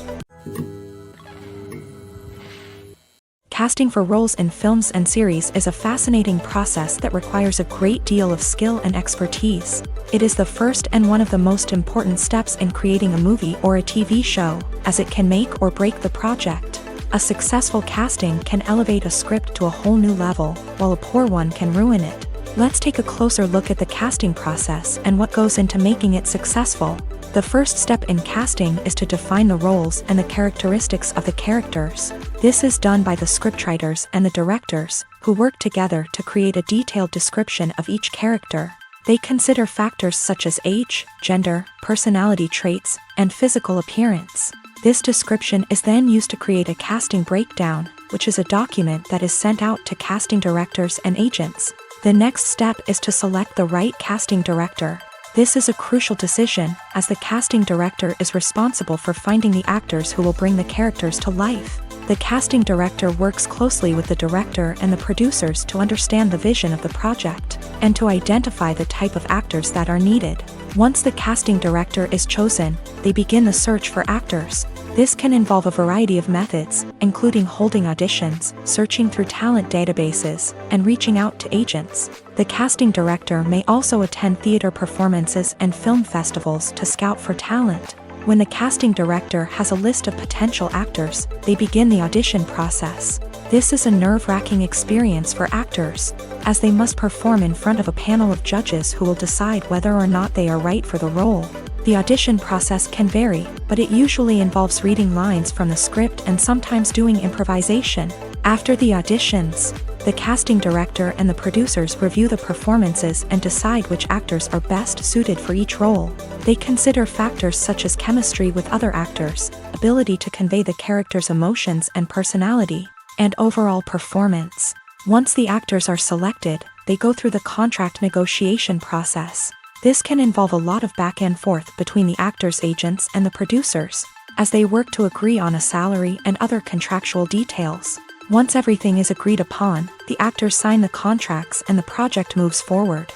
Speaker 1: Casting for roles in films and series is a fascinating process that requires a great deal of skill and expertise. It is the first and one of the most important steps in creating a movie or a TV show, as it can make or break the project. A successful casting can elevate a script to a whole new level, while a poor one can ruin it. Let's take a closer look at the casting process and what goes into making it successful. The first step in casting is to define the roles and the characteristics of the characters. This is done by the scriptwriters and the directors, who work together to create a detailed description of each character. They consider factors such as age, gender, personality traits, and physical appearance. This description is then used to create a casting breakdown, which is a document that is sent out to casting directors and agents. The next step is to select the right casting director. This is a crucial decision, as the casting director is responsible for finding the actors who will bring the characters to life. The casting director works closely with the director and the producers to understand the vision of the project, and to identify the type of actors that are needed. Once the casting director is chosen, they begin the search for actors. This can involve a variety of methods, including holding auditions, searching through talent databases, and reaching out to agents. The casting director may also attend theater performances and film festivals to scout for talent. When the casting director has a list of potential actors, they begin the audition process. This is a nerve-wracking experience for actors, as they must perform in front of a panel of judges who will decide whether or not they are right for the role. The audition process can vary, but it usually involves reading lines from the script and sometimes doing improvisation. After the auditions, the casting director and the producers review the performances and decide which actors are best suited for each role. They consider factors such as chemistry with other actors, ability to convey the character's emotions and personality, and overall performance. Once the actors are selected, they go through the contract negotiation process. This can involve a lot of back and forth between the actors' agents and the producers, as they work to agree on a salary and other contractual details. Once everything is agreed upon, the actors sign the contracts and the project moves forward.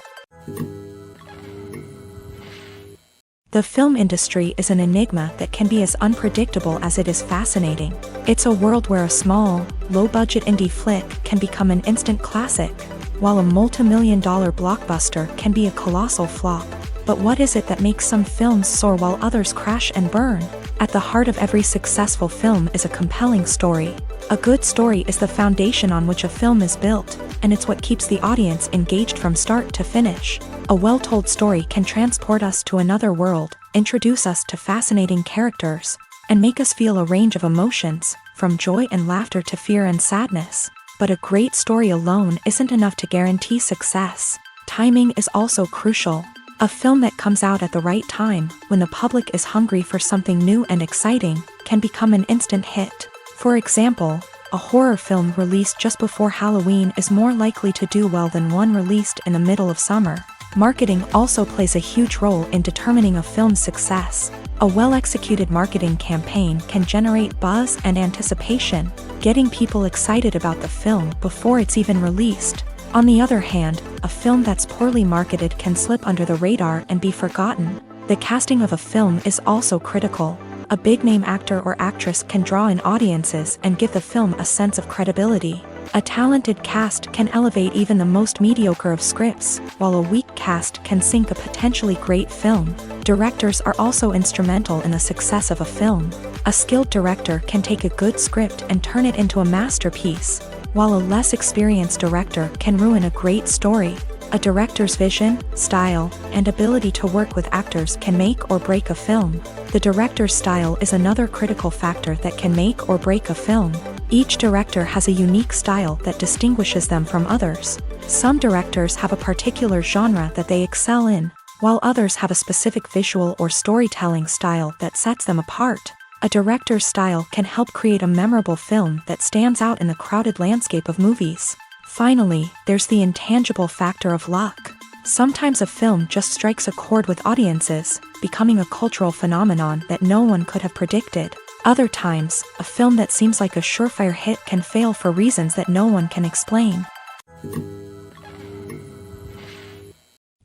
Speaker 1: The film industry is an enigma that can be as unpredictable as it is fascinating. It's a world where a small, low-budget indie flick can become an instant classic, while a multi-million-dollar blockbuster can be a colossal flop. But what is it that makes some films soar while others crash and burn? At the heart of every successful film is a compelling story. A good story is the foundation on which a film is built, and it's what keeps the audience engaged from start to finish. A well-told story can transport us to another world, introduce us to fascinating characters, and make us feel a range of emotions, from joy and laughter to fear and sadness. But a great story alone isn't enough to guarantee success. Timing is also crucial. A film that comes out at the right time, when the public is hungry for something new and exciting, can become an instant hit. For example, a horror film released just before Halloween is more likely to do well than one released in the middle of summer. Marketing also plays a huge role in determining a film's success. A well-executed marketing campaign can generate buzz and anticipation, getting people excited about the film before it's even released. On the other hand, a film that's poorly marketed can slip under the radar and be forgotten. The casting of a film is also critical. A big-name actor or actress can draw in audiences and give the film a sense of credibility. A talented cast can elevate even the most mediocre of scripts, while a weak cast can sink a potentially great film. Directors are also instrumental in the success of a film. A skilled director can take a good script and turn it into a masterpiece, while a less experienced director can ruin a great story. A director's vision, style, and ability to work with actors can make or break a film. The director's style is another critical factor that can make or break a film. Each director has a unique style that distinguishes them from others. Some directors have a particular genre that they excel in, while others have a specific visual or storytelling style that sets them apart. A director's style can help create a memorable film that stands out in the crowded landscape of movies. Finally, there's the intangible factor of luck. Sometimes a film just strikes a chord with audiences, becoming a cultural phenomenon that no one could have predicted. Other times, a film that seems like a surefire hit can fail for reasons that no one can explain.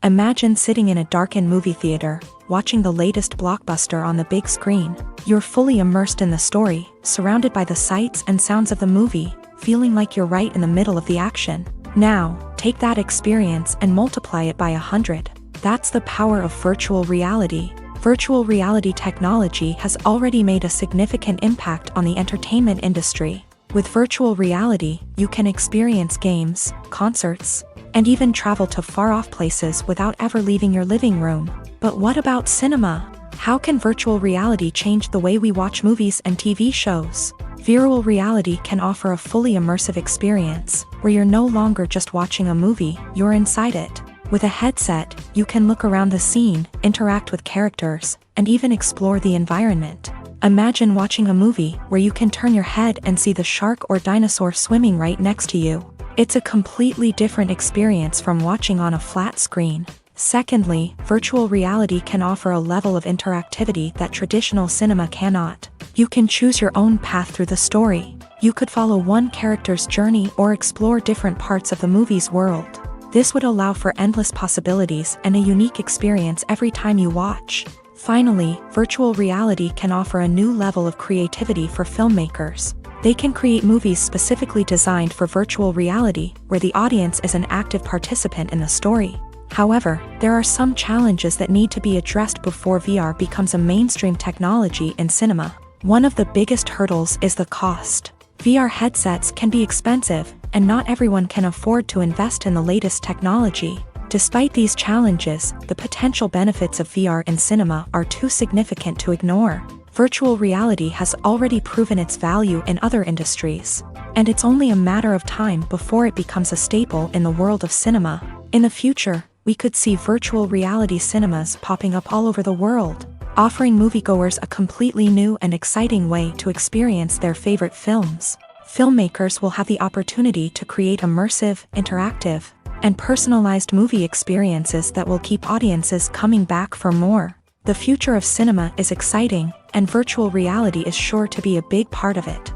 Speaker 1: Imagine sitting in a darkened movie theater, watching the latest blockbuster on the big screen. You're fully immersed in the story, surrounded by the sights and sounds of the movie, feeling like you're right in the middle of the action. Now, take that experience and multiply it by 100. That's the power of virtual reality. Virtual reality technology has already made a significant impact on the entertainment industry. With virtual reality, you can experience games, concerts, and even travel to far-off places without ever leaving your living room. But what about cinema? How can virtual reality change the way we watch movies and TV shows? Virtual reality can offer a fully immersive experience, where you're no longer just watching a movie, you're inside it. With a headset, you can look around the scene, interact with characters, and even explore the environment. Imagine watching a movie where you can turn your head and see the shark or dinosaur swimming right next to you. It's a completely different experience from watching on a flat screen. Secondly, virtual reality can offer a level of interactivity that traditional cinema cannot. You can choose your own path through the story. You could follow one character's journey or explore different parts of the movie's world. This would allow for endless possibilities and a unique experience every time you watch. Finally, virtual reality can offer a new level of creativity for filmmakers. They can create movies specifically designed for virtual reality, where the audience is an active participant in the story. However, there are some challenges that need to be addressed before VR becomes a mainstream technology in cinema. One of the biggest hurdles is the cost. VR headsets can be expensive, and not everyone can afford to invest in the latest technology. Despite these challenges, the potential benefits of VR in cinema are too significant to ignore. Virtual reality has already proven its value in other industries, and it's only a matter of time before it becomes a staple in the world of cinema. In the future, we could see virtual reality cinemas popping up all over the world, offering moviegoers a completely new and exciting way to experience their favorite films. Filmmakers will have the opportunity to create immersive, interactive, and personalized movie experiences that will keep audiences coming back for more. The future of cinema is exciting, and virtual reality is sure to be a big part of it.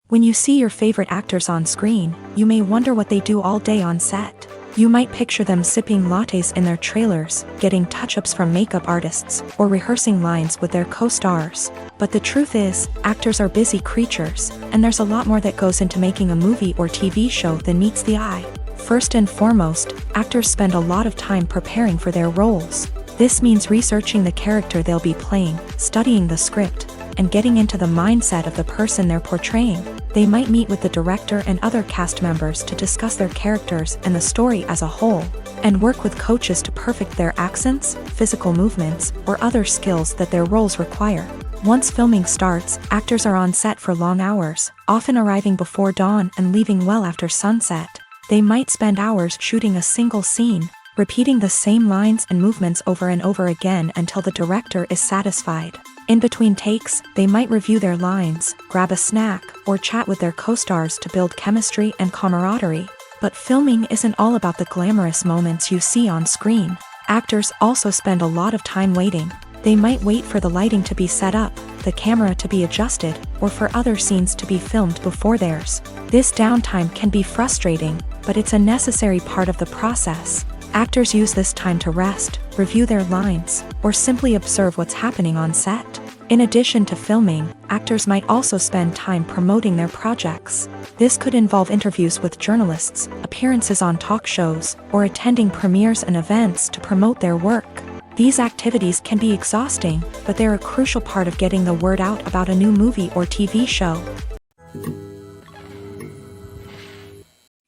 Speaker 1: When you see your favorite actors on screen, you may wonder what they do all day on set. You might picture them sipping lattes in their trailers, getting touch-ups from makeup artists, or rehearsing lines with their co-stars. But the truth is, actors are busy creatures, and there's a lot more that goes into making a movie or TV show than meets the eye. First and foremost, actors spend a lot of time preparing for their roles. This means researching the character they'll be playing, studying the script, and getting into the mindset of the person they're portraying. They might meet with the director and other cast members to discuss their characters and the story as a whole, and work with coaches to perfect their accents, physical movements, or other skills that their roles require. Once filming starts, actors are on set for long hours, often arriving before dawn and leaving well after sunset. They might spend hours shooting a single scene, repeating the same lines and movements over and over again until the director is satisfied. In between takes, they might review their lines, grab a snack, or chat with their co-stars to build chemistry and camaraderie. But filming isn't all about the glamorous moments you see on screen. Actors also spend a lot of time waiting. They might wait for the lighting to be set up, the camera to be adjusted, or for other scenes to be filmed before theirs. This downtime can be frustrating, but it's a necessary part of the process. Actors use this time to rest, review their lines, or simply observe what's happening on set. In addition to filming, actors might also spend time promoting their projects. This could involve interviews with journalists, appearances on talk shows, or attending premieres and events to promote their work. These activities can be exhausting, but they're a crucial part of getting the word out about a new movie or TV show.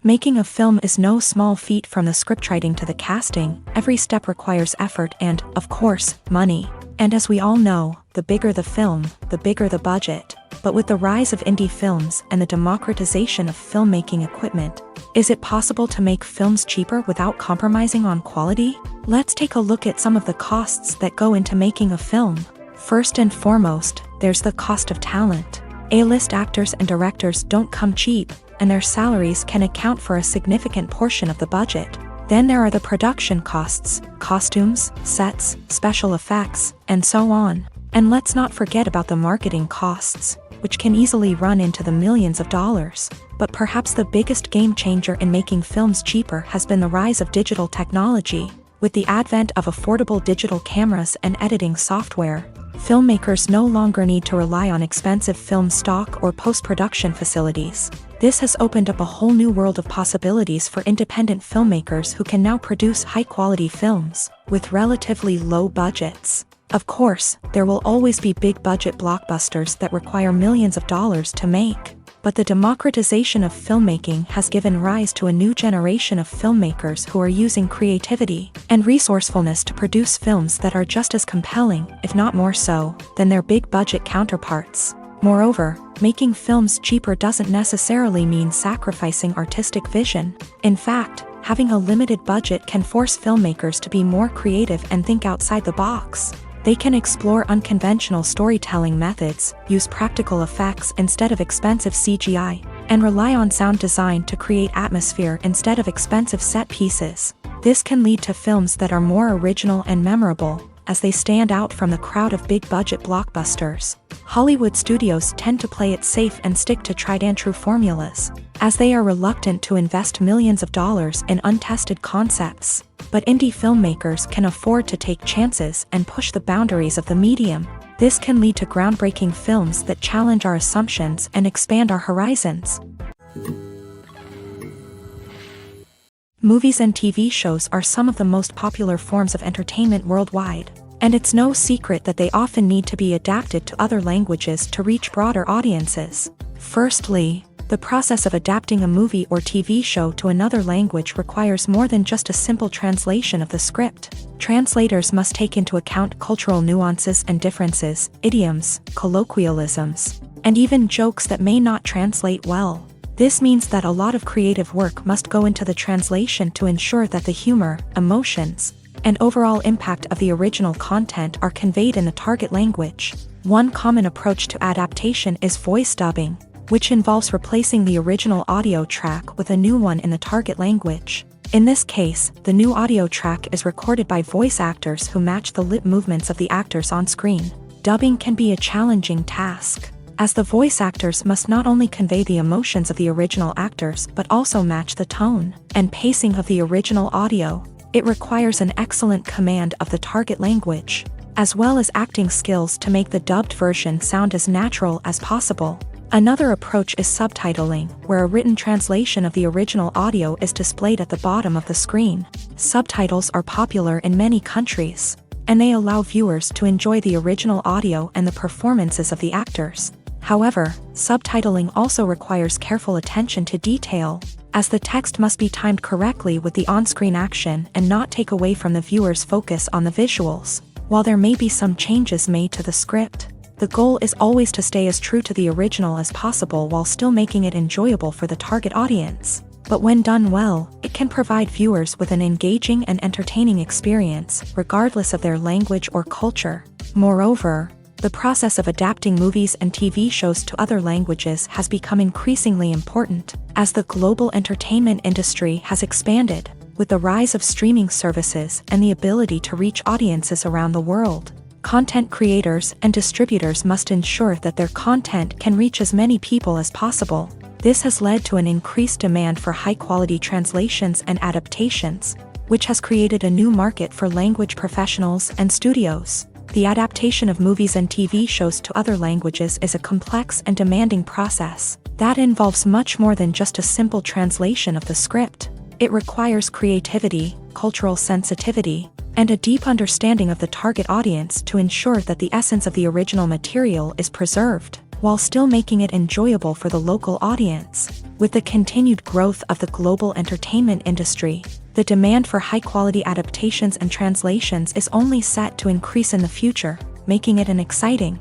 Speaker 1: Making a film is no small feat. From the scriptwriting to the casting. Every step requires effort and, of course, money. And as we all know, the bigger the film, the bigger the budget. But with the rise of indie films and the democratization of filmmaking equipment, is it possible to make films cheaper without compromising on quality? Let's take a look at some of the costs that go into making a film. First and foremost, there's the cost of talent. A-list actors and directors don't come cheap, and their salaries can account for a significant portion of the budget. Then there are the production costs, costumes, sets, special effects, and so on. And let's not forget about the marketing costs, which can easily run into the millions of dollars. But perhaps the biggest game changer in making films cheaper has been the rise of digital technology. With the advent of affordable digital cameras and editing software, filmmakers no longer need to rely on expensive film stock or post-production facilities. This has opened up a whole new world of possibilities for independent filmmakers who can now produce high-quality films with relatively low budgets. Of course, there will always be big-budget blockbusters that require millions of dollars to make. But the democratization of filmmaking has given rise to a new generation of filmmakers who are using creativity and resourcefulness to produce films that are just as compelling, if not more so, than their big-budget counterparts. Moreover, making films cheaper doesn't necessarily mean sacrificing artistic vision. In fact, having a limited budget can force filmmakers to be more creative and think outside the box. They can explore unconventional storytelling methods, use practical effects instead of expensive CGI, and rely on sound design to create atmosphere instead of expensive set pieces. This can lead to films that are more original and memorable, as they stand out from the crowd of big-budget blockbusters. Hollywood studios tend to play it safe and stick to tried-and-true formulas, as they are reluctant to invest millions of dollars in untested concepts. But indie filmmakers can afford to take chances and push the boundaries of the medium. This can lead to groundbreaking films that challenge our assumptions and expand our horizons. Movies and TV shows are some of the most popular forms of entertainment worldwide, and it's no secret that they often need to be adapted to other languages to reach broader audiences. Firstly, the process of adapting a movie or TV show to another language requires more than just a simple translation of the script. Translators must take into account cultural nuances and differences, idioms, colloquialisms, and even jokes that may not translate well. This means that a lot of creative work must go into the translation to ensure that the humor, emotions, and overall impact of the original content are conveyed in the target language. One common approach to adaptation is voice dubbing, which involves replacing the original audio track with a new one in the target language. In this case, the new audio track is recorded by voice actors who match the lip movements of the actors on screen. Dubbing can be a challenging task, as the voice actors must not only convey the emotions of the original actors but also match the tone and pacing of the original audio. It requires an excellent command of the target language, as well as acting skills to make the dubbed version sound as natural as possible. Another approach is subtitling, where a written translation of the original audio is displayed at the bottom of the screen. Subtitles are popular in many countries, and they allow viewers to enjoy the original audio and the performances of the actors. However, subtitling also requires careful attention to detail, as the text must be timed correctly with the on-screen action and not take away from the viewer's focus on the visuals. While there may be some changes made to the script, the goal is always to stay as true to the original as possible while still making it enjoyable for the target audience. But when done well, it can provide viewers with an engaging and entertaining experience, regardless of their language or culture. Moreover, the process of adapting movies and TV shows to other languages has become increasingly important, as the global entertainment industry has expanded, with the rise of streaming services and the ability to reach audiences around the world. Content creators and distributors must ensure that their content can reach as many people as possible. This has led to an increased demand for high-quality translations and adaptations, which has created a new market for language professionals and studios. The adaptation of movies and TV shows to other languages is a complex and demanding process that involves much more than just a simple translation of the script. It requires creativity, cultural sensitivity, and a deep understanding of the target audience to ensure that the essence of the original material is preserved, while still making it enjoyable for the local audience. With the continued growth of the global entertainment industry, the demand for high-quality adaptations and translations is only set to increase in the future, making it an exciting.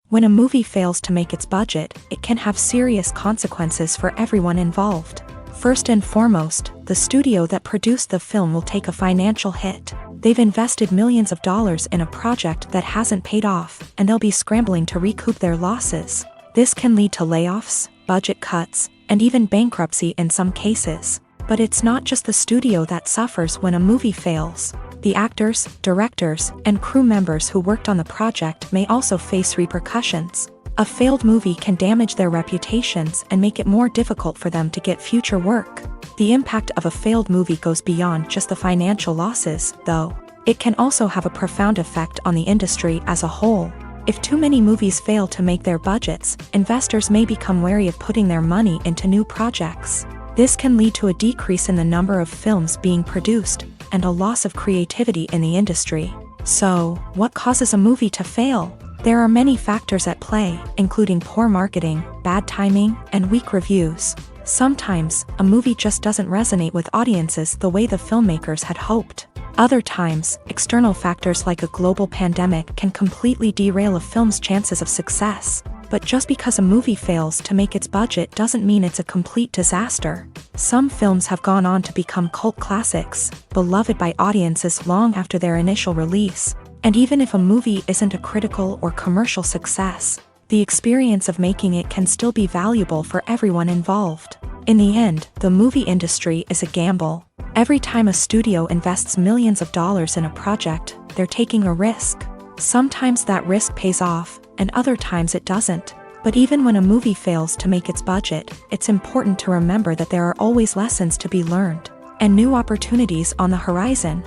Speaker 1: When a movie fails to make its budget, it can have serious consequences for everyone involved. First and foremost, the studio that produced the film will take a financial hit. They've invested millions of dollars in a project that hasn't paid off, and they'll be scrambling to recoup their losses. This can lead to layoffs, budget cuts, and even bankruptcy in some cases. But it's not just the studio that suffers when a movie fails. The actors, directors, and crew members who worked on the project may also face repercussions. A failed movie can damage their reputations and make it more difficult for them to get future work. The impact of a failed movie goes beyond just the financial losses, though. It can also have a profound effect on the industry as a whole. If too many movies fail to make their budgets, investors may become wary of putting their money into new projects. This can lead to a decrease in the number of films being produced, and a loss of creativity in the industry. So, what causes a movie to fail? There are many factors at play, including poor marketing, bad timing, and weak reviews. Sometimes, a movie just doesn't resonate with audiences the way the filmmakers had hoped. Other times, external factors like a global pandemic can completely derail a film's chances of success. But just because a movie fails to make its budget doesn't mean it's a complete disaster. Some films have gone on to become cult classics, beloved by audiences long after their initial release. And even if a movie isn't a critical or commercial success, the experience of making it can still be valuable for everyone involved. In the end, the movie industry is a gamble. Every time a studio invests millions of dollars in a project, they're taking a risk. Sometimes that risk pays off, and other times it doesn't. But even when a movie fails to make its budget, it's important to remember that there are always lessons to be learned, and new opportunities on the horizon.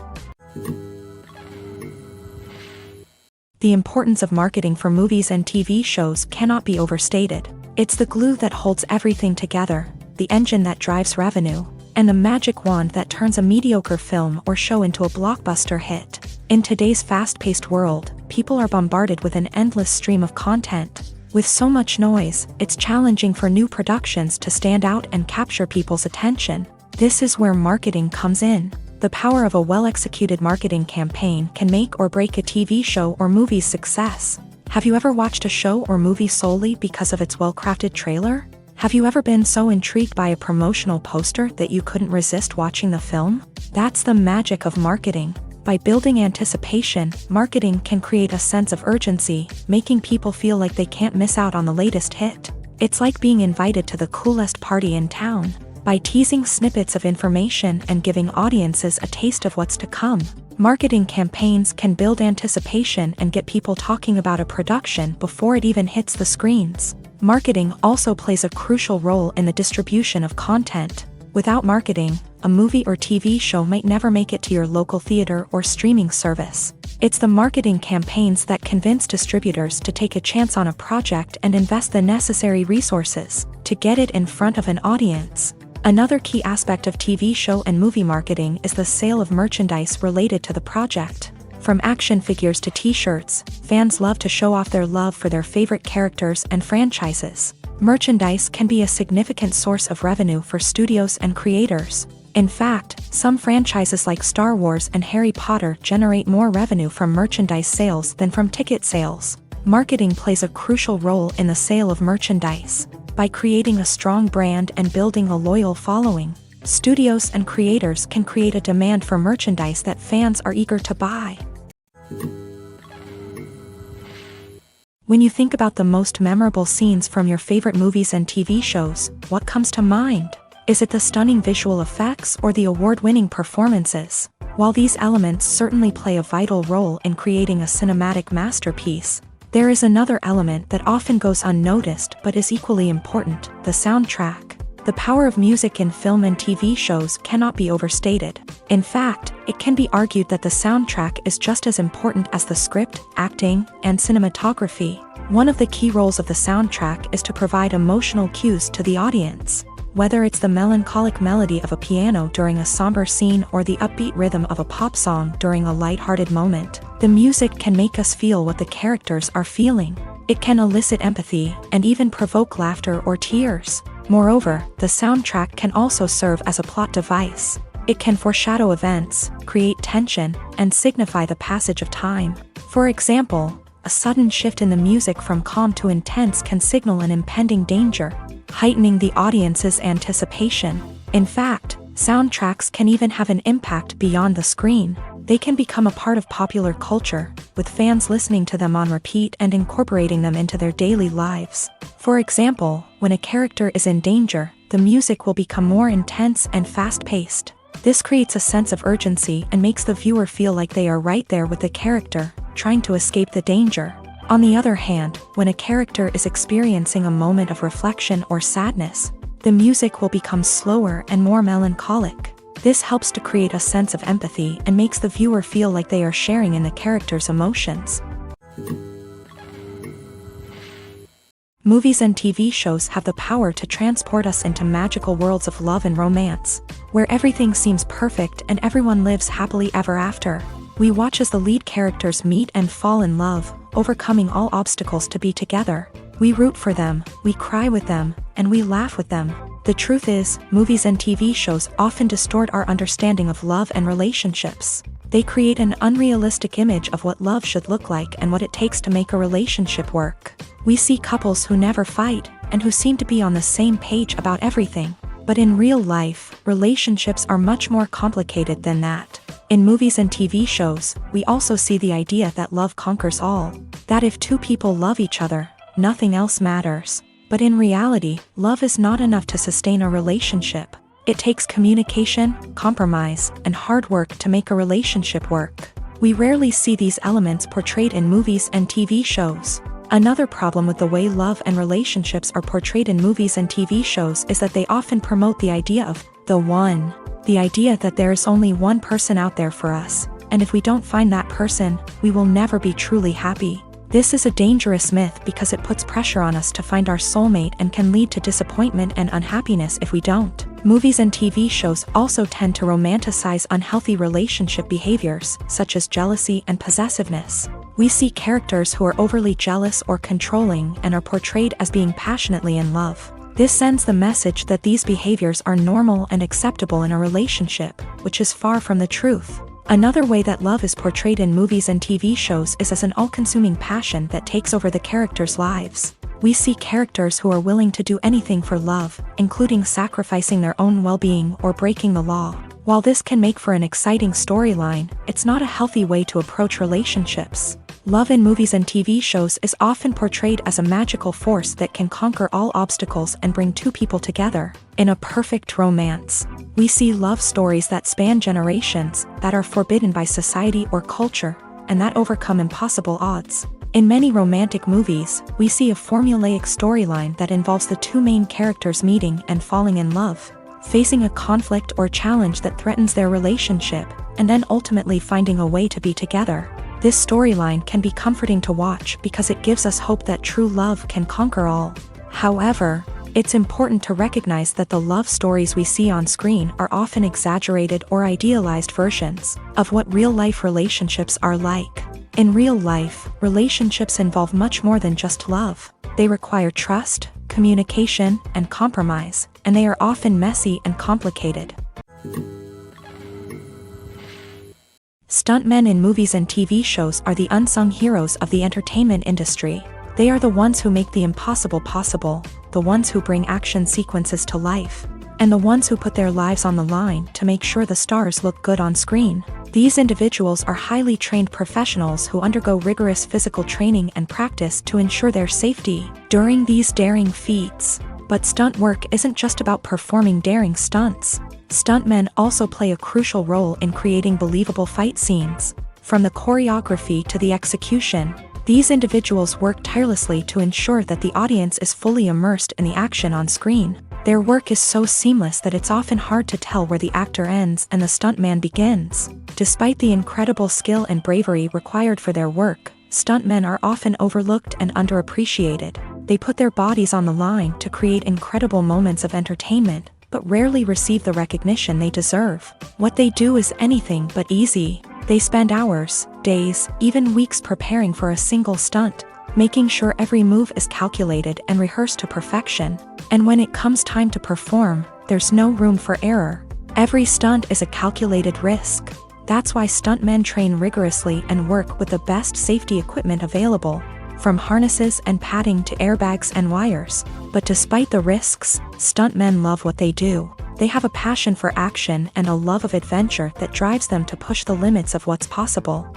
Speaker 1: The importance of marketing for movies and TV shows cannot be overstated. It's the glue that holds everything together, the engine that drives revenue, and the magic wand that turns a mediocre film or show into a blockbuster hit. In today's fast-paced world, people are bombarded with an endless stream of content. With so much noise, it's challenging for new productions to stand out and capture people's attention. This is where marketing comes in. The power of a well-executed marketing campaign can make or break a TV show or movie's success. Have you ever watched a show or movie solely because of its well-crafted trailer? Have you ever been so intrigued by a promotional poster that you couldn't resist watching the film? That's the magic of marketing. By building anticipation, marketing can create a sense of urgency, making people feel like they can't miss out on the latest hit. It's like being invited to the coolest party in town. By teasing snippets of information and giving audiences a taste of what's to come, marketing campaigns can build anticipation and get people talking about a production before it even hits the screens. Marketing also plays a crucial role in the distribution of content. Without marketing, a movie or TV show might never make it to your local theater or streaming service. It's the marketing campaigns that convince distributors to take a chance on a project and invest the necessary resources to get it in front of an audience. Another key aspect of TV show and movie marketing is the sale of merchandise related to the project. From action figures to t-shirts, fans love to show off their love for their favorite characters and franchises. Merchandise can be a significant source of revenue for studios and creators. In fact, some franchises like Star Wars and Harry Potter generate more revenue from merchandise sales than from ticket sales. Marketing plays a crucial role in the sale of merchandise. By creating a strong brand and building a loyal following, studios and creators can create a demand for merchandise that fans are eager to buy. When you think about the most memorable scenes from your favorite movies and TV shows, what comes to mind? Is it the stunning visual effects or the award-winning performances? While these elements certainly play a vital role in creating a cinematic masterpiece, there is another element that often goes unnoticed but is equally important: the soundtrack. The power of music in film and TV shows cannot be overstated. In fact, it can be argued that the soundtrack is just as important as the script, acting, and cinematography. One of the key roles of the soundtrack is to provide emotional cues to the audience. Whether it's the melancholic melody of a piano during a somber scene or the upbeat rhythm of a pop song during a lighthearted moment, the music can make us feel what the characters are feeling. It can elicit empathy and even provoke laughter or tears. Moreover, the soundtrack can also serve as a plot device. It can foreshadow events, create tension, and signify the passage of time. For example, a sudden shift in the music from calm to intense can signal an impending danger, heightening the audience's anticipation. In fact, soundtracks can even have an impact beyond the screen. They can become a part of popular culture, with fans listening to them on repeat and incorporating them into their daily lives. For example, when a character is in danger, the music will become more intense and fast-paced. This creates a sense of urgency and makes the viewer feel like they are right there with the character, trying to escape the danger. On the other hand, when a character is experiencing a moment of reflection or sadness, the music will become slower and more melancholic. This helps to create a sense of empathy and makes the viewer feel like they are sharing in the character's emotions. Movies and TV shows have the power to transport us into magical worlds of love and romance, where everything seems perfect and everyone lives happily ever after. We watch as the lead characters meet and fall in love, overcoming all obstacles to be together. We root for them, we cry with them, and we laugh with them. The truth is, movies and TV shows often distort our understanding of love and relationships. They create an unrealistic image of what love should look like and what it takes to make a relationship work. We see couples who never fight, and who seem to be on the same page about everything. But in real life, relationships are much more complicated than that. In movies and TV shows, we also see the idea that love conquers all. That if two people love each other, nothing else matters. But in reality, love is not enough to sustain a relationship. It takes communication, compromise, and hard work to make a relationship work. We rarely see these elements portrayed in movies and TV shows. Another problem with the way love and relationships are portrayed in movies and TV shows is that they often promote the idea of the one. The idea that there is only one person out there for us, and if we don't find that person, we will never be truly happy. This is a dangerous myth because it puts pressure on us to find our soulmate and can lead to disappointment and unhappiness if we don't. Movies and TV shows also tend to romanticize unhealthy relationship behaviors, such as jealousy and possessiveness. We see characters who are overly jealous or controlling and are portrayed as being passionately in love. This sends the message that these behaviors are normal and acceptable in a relationship, which is far from the truth. Another way that love is portrayed in movies and TV shows is as an all-consuming passion that takes over the characters' lives. We see characters who are willing to do anything for love, including sacrificing their own well-being or breaking the law. While this can make for an exciting storyline, it's not a healthy way to approach relationships. Love in movies and TV shows is often portrayed as a magical force that can conquer all obstacles and bring two people together in a perfect romance. We see love stories that span generations, that are forbidden by society or culture, and that overcome impossible odds. In many romantic movies, we see a formulaic storyline that involves the two main characters meeting and falling in love, facing a conflict or challenge that threatens their relationship, and then ultimately finding a way to be together. This storyline can be comforting to watch because it gives us hope that true love can conquer all. However, It's important to recognize that the love stories we see on screen are often exaggerated or idealized versions of what real-life relationships are like. In real life, relationships involve much more than just love. They require trust, communication, and compromise, and they are often messy and complicated. Stuntmen in movies and TV shows are the unsung heroes of the entertainment industry. They are the ones who make the impossible possible, the ones who bring action sequences to life, and the ones who put their lives on the line to make sure the stars look good on screen. These individuals are highly trained professionals who undergo rigorous physical training and practice to ensure their safety during these daring feats. But stunt work isn't just about performing daring stunts. Stuntmen also play a crucial role in creating believable fight scenes. From the choreography to the execution, these individuals work tirelessly to ensure that the audience is fully immersed in the action on screen. Their work is so seamless that it's often hard to tell where the actor ends and the stuntman begins. Despite the incredible skill and bravery required for their work, stuntmen are often overlooked and underappreciated. They put their bodies on the line to create incredible moments of entertainment, but rarely receive the recognition they deserve. What they do is anything but easy. They spend hours, days, even weeks preparing for a single stunt, making sure every move is calculated and rehearsed to perfection. And when it comes time to perform, there's no room for error. Every stunt is a calculated risk. That's why stuntmen train rigorously and work with the best safety equipment available, from harnesses and padding to airbags and wires. But despite the risks, stuntmen love what they do. They have a passion for action and a love of adventure that drives them to push the limits of what's possible.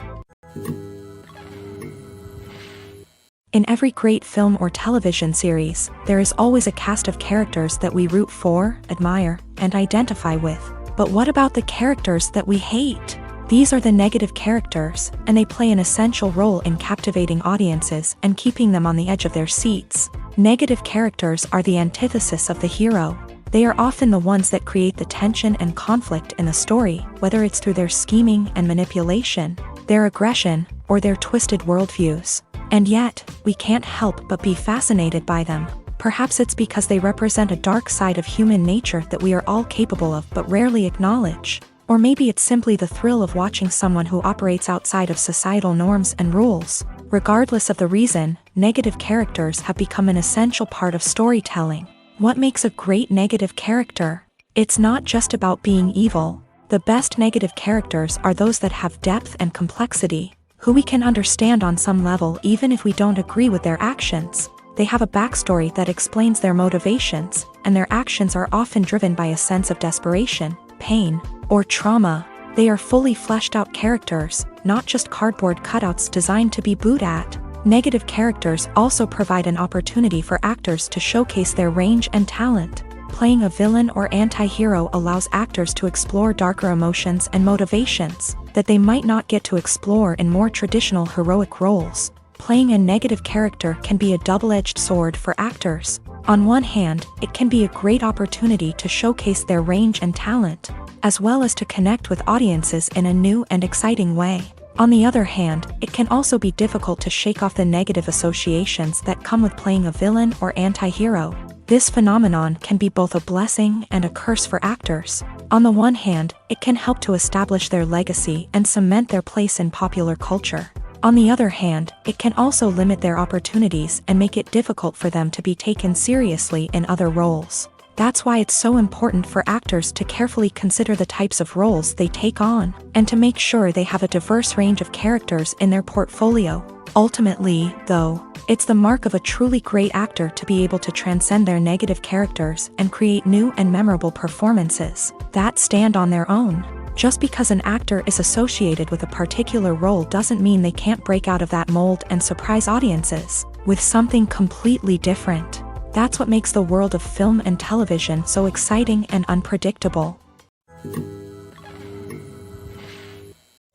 Speaker 1: In every great film or television series, there is always a cast of characters that we root for, admire, and identify with. But what about the characters that we hate? These are the negative characters, and they play an essential role in captivating audiences and keeping them on the edge of their seats. Negative characters are the antithesis of the hero. They are often the ones that create the tension and conflict in the story, whether it's through their scheming and manipulation, their aggression, or their twisted worldviews. And yet, we can't help but be fascinated by them. Perhaps it's because they represent a dark side of human nature that we are all capable of but rarely acknowledge. Or maybe it's simply the thrill of watching someone who operates outside of societal norms and rules. Regardless of the reason, negative characters have become an essential part of storytelling. What makes a great negative character? It's not just about being evil. The best negative characters are those that have depth and complexity, who we can understand on some level even if we don't agree with their actions. They have a backstory that explains their motivations, and their actions are often driven by a sense of desperation, pain, or trauma. They are fully fleshed out characters, not just cardboard cutouts designed to be booed at. Negative characters also provide an opportunity for actors to showcase their range and talent. Playing a villain or anti-hero allows actors to explore darker emotions and motivations that they might not get to explore in more traditional heroic roles. Playing a negative character can be a double-edged sword for actors. On one hand, it can be a great opportunity to showcase their range and talent, as well as to connect with audiences in a new and exciting way. On the other hand, it can also be difficult to shake off the negative associations that come with playing a villain or anti-hero. This phenomenon can be both a blessing and a curse for actors. On the one hand, it can help to establish their legacy and cement their place in popular culture. On the other hand, it can also limit their opportunities and make it difficult for them to be taken seriously in other roles. That's why it's so important for actors to carefully consider the types of roles they take on, and to make sure they have a diverse range of characters in their portfolio. Ultimately, though, it's the mark of a truly great actor to be able to transcend their negative characters and create new and memorable performances that stand on their own. Just because an actor is associated with a particular role doesn't mean they can't break out of that mold and surprise audiences with something completely different. That's what makes the world of film and television so exciting and unpredictable.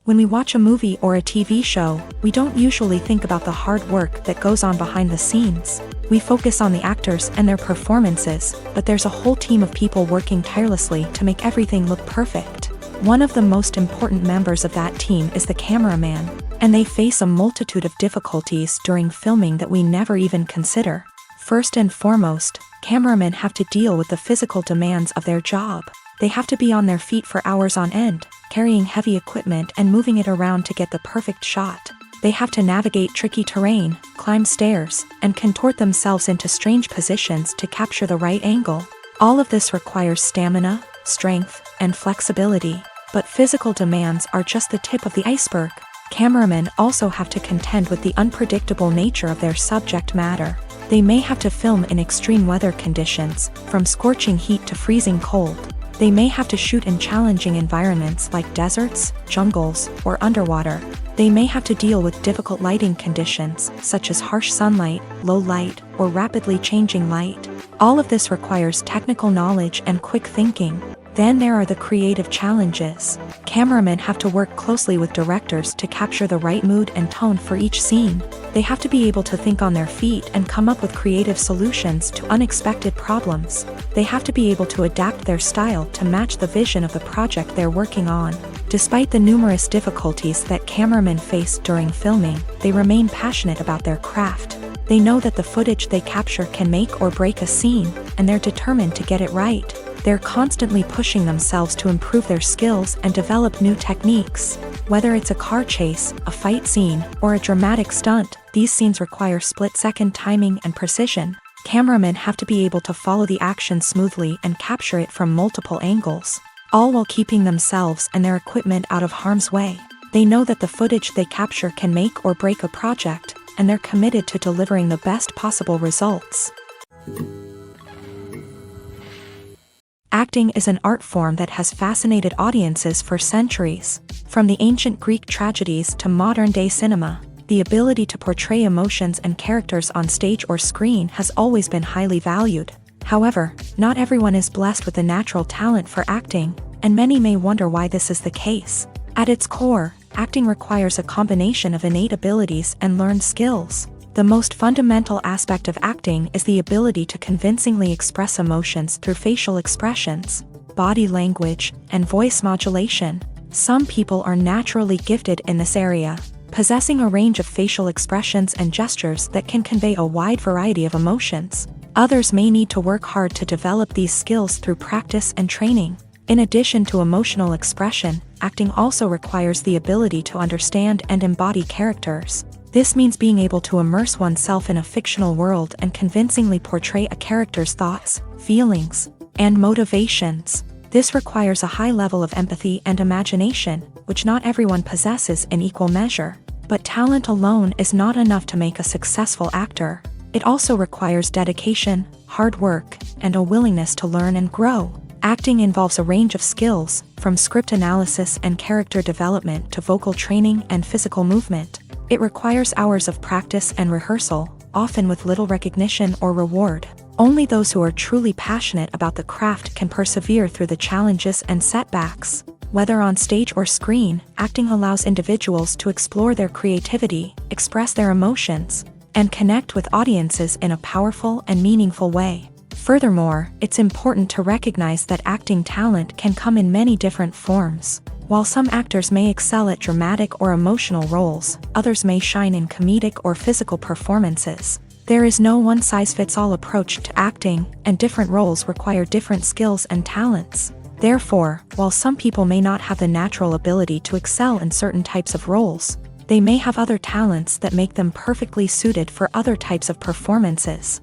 Speaker 1: When we watch a movie or a TV show, we don't usually think about the hard work that goes on behind the scenes. We focus on the actors and their performances, but there's a whole team of people working tirelessly to make everything look perfect. One of the most important members of that team is the cameraman, and they face a multitude of difficulties during filming that we never even consider. First and foremost, cameramen have to deal with the physical demands of their job. They have to be on their feet for hours on end, carrying heavy equipment and moving it around to get the perfect shot. They have to navigate tricky terrain, climb stairs, and contort themselves into strange positions to capture the right angle. All of this requires stamina, strength, and flexibility. But physical demands are just the tip of the iceberg. Cameramen also have to contend with the unpredictable nature of their subject matter. They may have to film in extreme weather conditions, from scorching heat to freezing cold. They may have to shoot in challenging environments like deserts, jungles, or underwater. They may have to deal with difficult lighting conditions, such as harsh sunlight, low light, or rapidly changing light. All of this requires technical knowledge and quick thinking. Then there are the creative challenges. Cameramen have to work closely with directors to capture the right mood and tone for each scene. They have to be able to think on their feet and come up with creative solutions to unexpected problems. They have to be able to adapt their style to match the vision of the project they're working on. Despite the numerous difficulties that cameramen face during filming, they remain passionate about their craft. They know that the footage they capture can make or break a scene, and they're determined to get it right. They're constantly pushing themselves to improve their skills and develop new techniques. Whether it's a car chase, a fight scene, or a dramatic stunt, these scenes require split-second timing and precision. Cameramen have to be able to follow the action smoothly and capture it from multiple angles, all while keeping themselves and their equipment out of harm's way. They know that the footage they capture can make or break a project, and they're committed to delivering the best possible results. Acting is an art form that has fascinated audiences for centuries. From the ancient Greek tragedies to modern-day cinema, the ability to portray emotions and characters on stage or screen has always been highly valued. However, not everyone is blessed with a natural talent for acting, and many may wonder why this is the case. At its core, acting requires a combination of innate abilities and learned skills. The most fundamental aspect of acting is the ability to convincingly express emotions through facial expressions, body language, and voice modulation. Some people are naturally gifted in this area, possessing a range of facial expressions and gestures that can convey a wide variety of emotions. Others may need to work hard to develop these skills through practice and training. In addition to emotional expression, acting also requires the ability to understand and embody characters. This means being able to immerse oneself in a fictional world and convincingly portray a character's thoughts, feelings, and motivations. This requires a high level of empathy and imagination, which not everyone possesses in equal measure. But talent alone is not enough to make a successful actor. It also requires dedication, hard work, and a willingness to learn and grow. Acting involves a range of skills, from script analysis and character development to vocal training and physical movement. It requires hours of practice and rehearsal, often with little recognition or reward. Only those who are truly passionate about the craft can persevere through the challenges and setbacks. Whether on stage or screen, acting allows individuals to explore their creativity, express their emotions, and connect with audiences in a powerful and meaningful way. Furthermore, it's important to recognize that acting talent can come in many different forms. While some actors may excel at dramatic or emotional roles, others may shine in comedic or physical performances. There is no one-size-fits-all approach to acting, and different roles require different skills and talents. Therefore, while some people may not have the natural ability to excel in certain types of roles, they may have other talents that make them perfectly suited for other types of performances.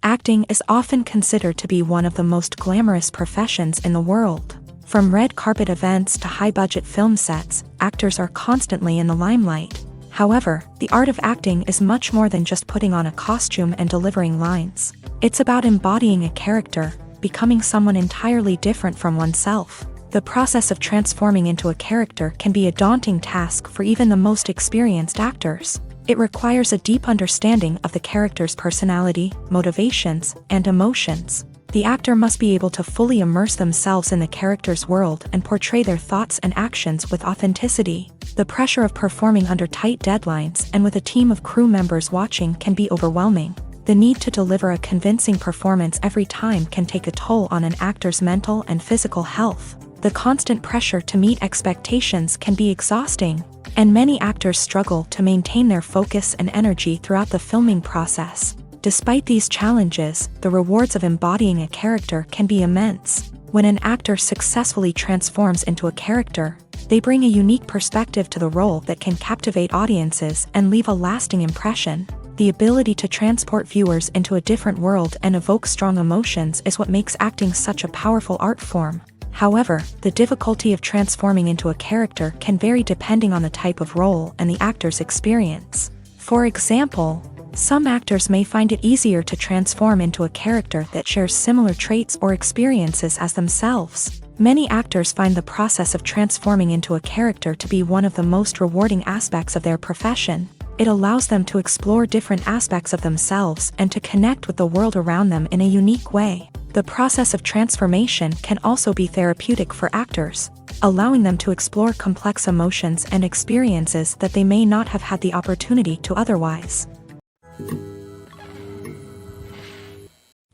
Speaker 1: Acting is often considered to be one of the most glamorous professions in the world. From red carpet events to high-budget film sets, actors are constantly in the limelight. However, the art of acting is much more than just putting on a costume and delivering lines. It's about embodying a character, becoming someone entirely different from oneself. The process of transforming into a character can be a daunting task for even the most experienced actors. It requires a deep understanding of the character's personality, motivations, and emotions. The actor must be able to fully immerse themselves in the character's world and portray their thoughts and actions with authenticity. The pressure of performing under tight deadlines and with a team of crew members watching can be overwhelming. The need to deliver a convincing performance every time can take a toll on an actor's mental and physical health. The constant pressure to meet expectations can be exhausting. and many actors struggle to maintain their focus and energy throughout the filming process. Despite these challenges, the rewards of embodying a character can be immense. When an actor successfully transforms into a character, they bring a unique perspective to the role that can captivate audiences and leave a lasting impression. The ability to transport viewers into a different world and evoke strong emotions is what makes acting such a powerful art form. However, the difficulty of transforming into a character can vary depending on the type of role and the actor's experience. For example, some actors may find it easier to transform into a character that shares similar traits or experiences as themselves. Many actors find the process of transforming into a character to be one of the most rewarding aspects of their profession. It allows them to explore different aspects of themselves and to connect with the world around them in a unique way. The process of transformation can also be therapeutic for actors, allowing them to explore complex emotions and experiences that they may not have had the opportunity to otherwise.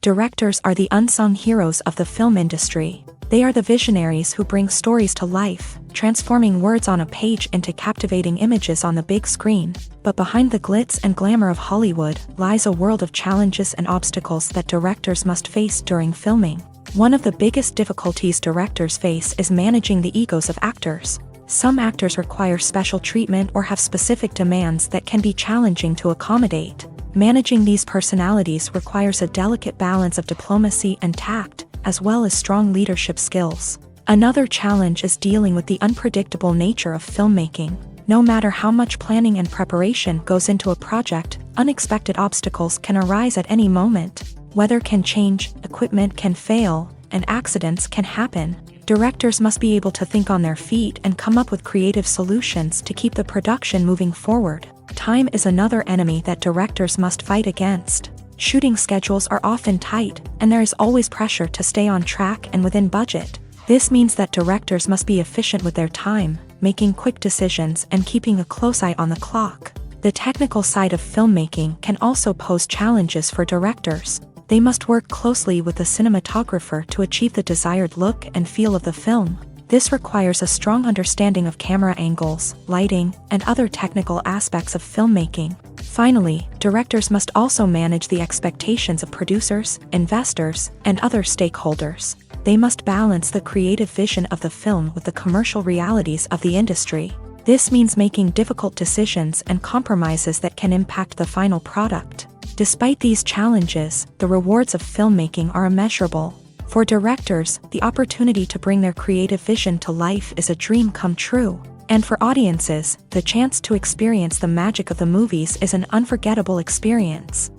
Speaker 1: Directors are the unsung heroes of the film industry. They are the visionaries who bring stories to life, transforming words on a page into captivating images on the big screen. But behind the glitz and glamour of Hollywood lies a world of challenges and obstacles that directors must face during filming. One of the biggest difficulties directors face is managing the egos of actors. Some actors require special treatment or have specific demands that can be challenging to accommodate. Managing these personalities requires a delicate balance of diplomacy and tact, as well as strong leadership skills. Another challenge is dealing with the unpredictable nature of filmmaking. No matter how much planning and preparation goes into a project, unexpected obstacles can arise at any moment. Weather can change, equipment can fail, and accidents can happen. Directors must be able to think on their feet and come up with creative solutions to keep the production moving forward. Time is another enemy that directors must fight against. Shooting schedules are often tight, and there is always pressure to stay on track and within budget. This means that directors must be efficient with their time, making quick decisions and keeping a close eye on the clock. The technical side of filmmaking can also pose challenges for directors. They must work closely with the cinematographer to achieve the desired look and feel of the film. This requires a strong understanding of camera angles, lighting, and other technical aspects of filmmaking. Finally, directors must also manage the expectations of producers, investors, and other stakeholders. They must balance the creative vision of the film with the commercial realities of the industry. This means making difficult decisions and compromises that can impact the final product. Despite these challenges, the rewards of filmmaking are immeasurable. For directors, the opportunity to bring their creative vision to life is a dream come true. And for audiences, the chance to experience the magic of the movies is an unforgettable experience.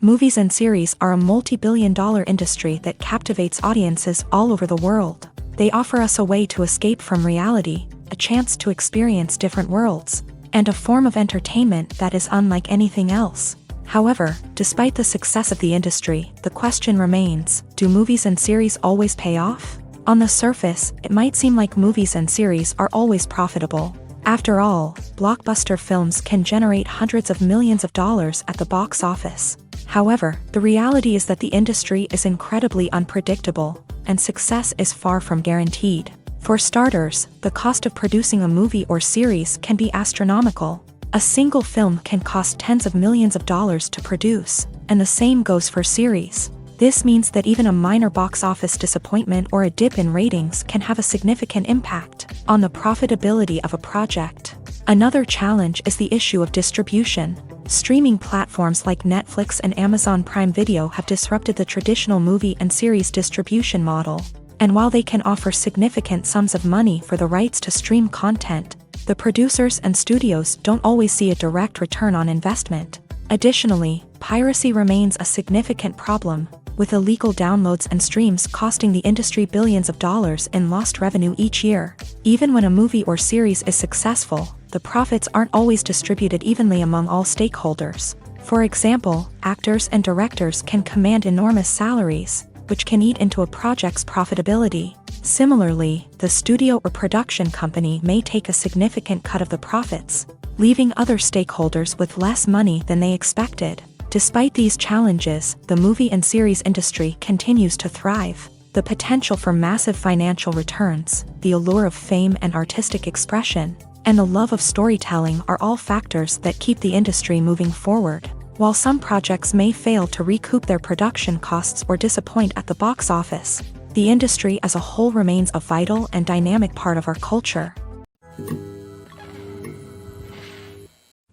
Speaker 1: Movies and series are a multi-billion-dollar industry that captivates audiences all over the world. They offer us a way to escape from reality, a chance to experience different worlds, and a form of entertainment that is unlike anything else. However, despite the success of the industry, the question remains, do movies and series always pay off? On the surface, it might seem like movies and series are always profitable. After all, blockbuster films can generate hundreds of millions of dollars at the box office. However, the reality is that the industry is incredibly unpredictable, and success is far from guaranteed. For starters, the cost of producing a movie or series can be astronomical. A single film can cost tens of millions of dollars to produce, and the same goes for series. This means that even a minor box office disappointment or a dip in ratings can have a significant impact on the profitability of a project. Another challenge is the issue of distribution. Streaming platforms like Netflix and Amazon Prime Video have disrupted the traditional movie and series distribution model. And while they can offer significant sums of money for the rights to stream content, the producers and studios don't always see a direct return on investment. Additionally, piracy remains a significant problem, with illegal downloads and streams costing the industry billions of dollars in lost revenue each year. Even when a movie or series is successful, the profits aren't always distributed evenly among all stakeholders. For example, actors and directors can command enormous salaries, which can eat into a project's profitability. Similarly, the studio or production company may take a significant cut of the profits, leaving other stakeholders with less money than they expected. Despite these challenges, the movie and series industry continues to thrive. The potential for massive financial returns, the allure of fame and artistic expression, and the love of storytelling are all factors that keep the industry moving forward. While some projects may fail to recoup their production costs or disappoint at the box office, the industry as a whole remains a vital and dynamic part of our culture.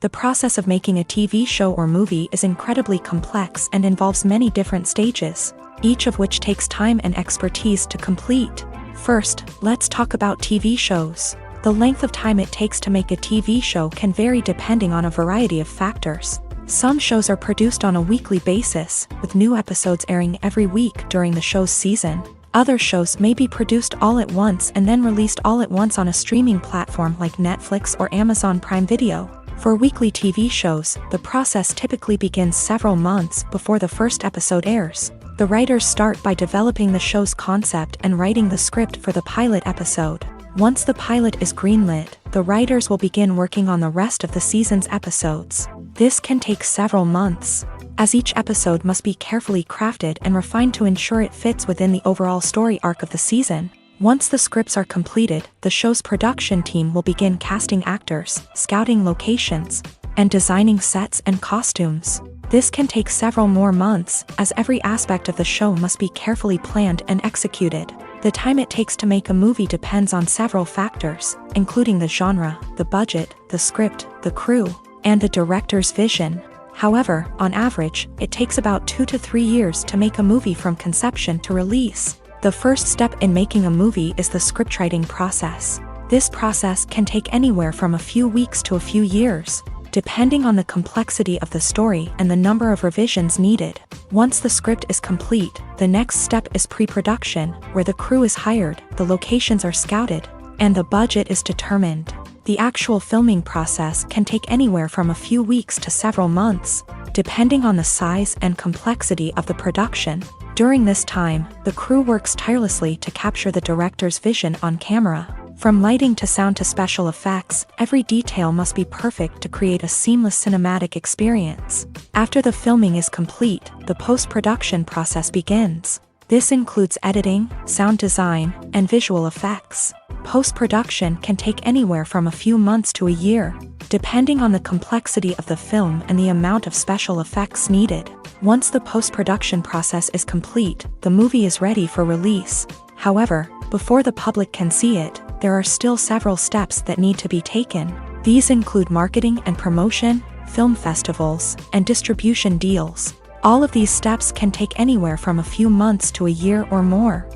Speaker 1: The process of making a TV show or movie is incredibly complex and involves many different stages, each of which takes time and expertise to complete. First, let's talk about TV shows. The length of time it takes to make a TV show can vary depending on a variety of factors. Some shows are produced on a weekly basis, with new episodes airing every week during the show's season. Other shows may be produced all at once and then released all at once on a streaming platform like Netflix or Amazon Prime Video. For weekly TV shows, the process typically begins several months before the first episode airs. The writers start by developing the show's concept and writing the script for the pilot episode. Once the pilot is greenlit, the writers will begin working on the rest of the season's episodes. This can take several months, as each episode must be carefully crafted and refined to ensure it fits within the overall story arc of the season. Once the scripts are completed, the show's production team will begin casting actors, scouting locations, and designing sets and costumes. This can take several more months, as every aspect of the show must be carefully planned and executed. The time it takes to make a movie depends on several factors, including the genre, the budget, the script, the crew, and the director's vision. However, on average, it takes about 2 to 3 years to make a movie from conception to release. The first step in making a movie is the scriptwriting process. This process can take anywhere from a few weeks to a few years, depending on the complexity of the story and the number of revisions needed. Once the script is complete, the next step is pre-production, where the crew is hired, the locations are scouted, and the budget is determined. The actual filming process can take anywhere from a few weeks to several months, depending on the size and complexity of the production. During this time, the crew works tirelessly to capture the director's vision on camera. From lighting to sound to special effects, every detail must be perfect to create a seamless cinematic experience. After the filming is complete, the post-production process begins. This includes editing, sound design, and visual effects. Post-production can take anywhere from a few months to a year, depending on the complexity of the film and the amount of special effects needed. Once the post-production process is complete, the movie is ready for release. However, before the public can see it, there are still several steps that need to be taken. These include marketing and promotion, film festivals, and distribution deals. All of these steps can take anywhere from a few months to a year or more.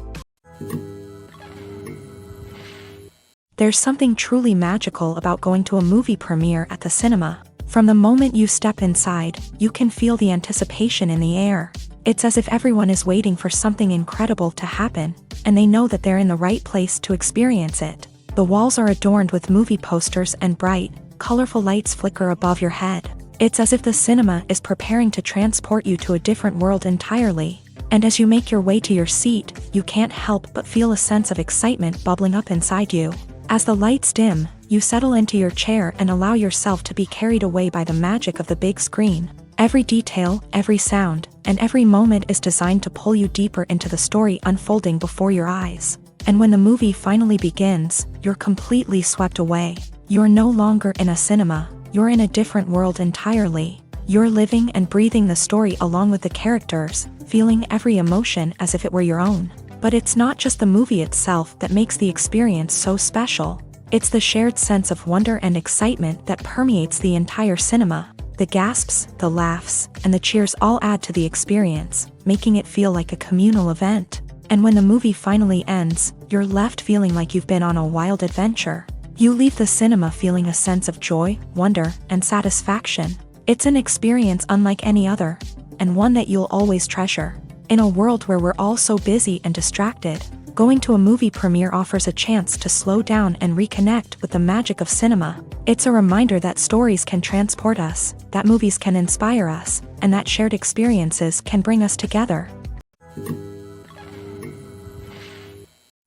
Speaker 1: There's something truly magical about going to a movie premiere at the cinema. From the moment you step inside, you can feel the anticipation in the air. It's as if everyone is waiting for something incredible to happen, and they know that they're in the right place to experience it. The walls are adorned with movie posters and bright, colorful lights flicker above your head. It's as if the cinema is preparing to transport you to a different world entirely. And as you make your way to your seat, you can't help but feel a sense of excitement bubbling up inside you. As the lights dim, you settle into your chair and allow yourself to be carried away by the magic of the big screen. Every detail, every sound, and every moment is designed to pull you deeper into the story unfolding before your eyes. And when the movie finally begins, you're completely swept away. You're no longer in a cinema, you're in a different world entirely. You're living and breathing the story along with the characters, feeling every emotion as if it were your own. But it's not just the movie itself that makes the experience so special. It's the shared sense of wonder and excitement that permeates the entire cinema. The gasps, the laughs, and the cheers all add to the experience, making it feel like a communal event. And when the movie finally ends, you're left feeling like you've been on a wild adventure. You leave the cinema feeling a sense of joy, wonder, and satisfaction. It's an experience unlike any other, and one that you'll always treasure. In a world where we're all so busy and distracted, going to a movie premiere offers a chance to slow down and reconnect with the magic of cinema. It's a reminder that stories can transport us, that movies can inspire us, and that shared experiences can bring us together.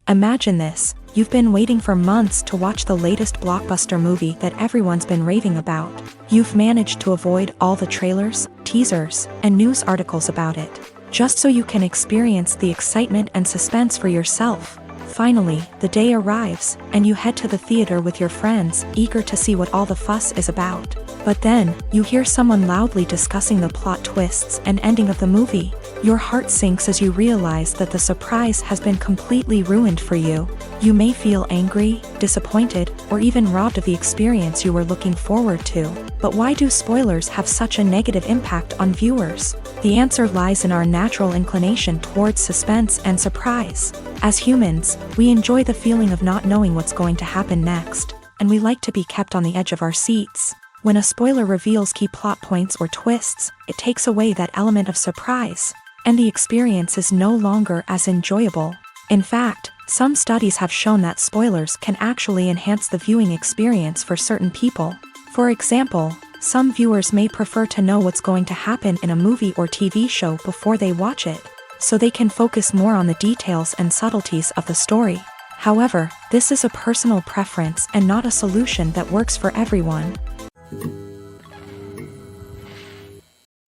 Speaker 1: Imagine this: you've been waiting for months to watch the latest blockbuster movie that everyone's been raving about. You've managed to avoid all the trailers, teasers, and news articles about it. just so you can experience the excitement and suspense for yourself. Finally, the day arrives, and you head to the theater with your friends, eager to see what all the fuss is about. But then, you hear someone loudly discussing the plot twists and ending of the movie. Your heart sinks as you realize that the surprise has been completely ruined for you. You may feel angry, disappointed, or even robbed of the experience you were looking forward to. But why do spoilers have such a negative impact on viewers? The answer lies in our natural inclination towards suspense and surprise. As humans, we enjoy the feeling of not knowing what's going to happen next, and we like to be kept on the edge of our seats. When a spoiler reveals key plot points or twists, it takes away that element of surprise, and the experience is no longer as enjoyable. In fact, some studies have shown that spoilers can actually enhance the viewing experience for certain people. For example, some viewers may prefer to know what's going to happen in a movie or TV show before they watch it, so they can focus more on the details and subtleties of the story. However, this is a personal preference and not a solution that works for everyone.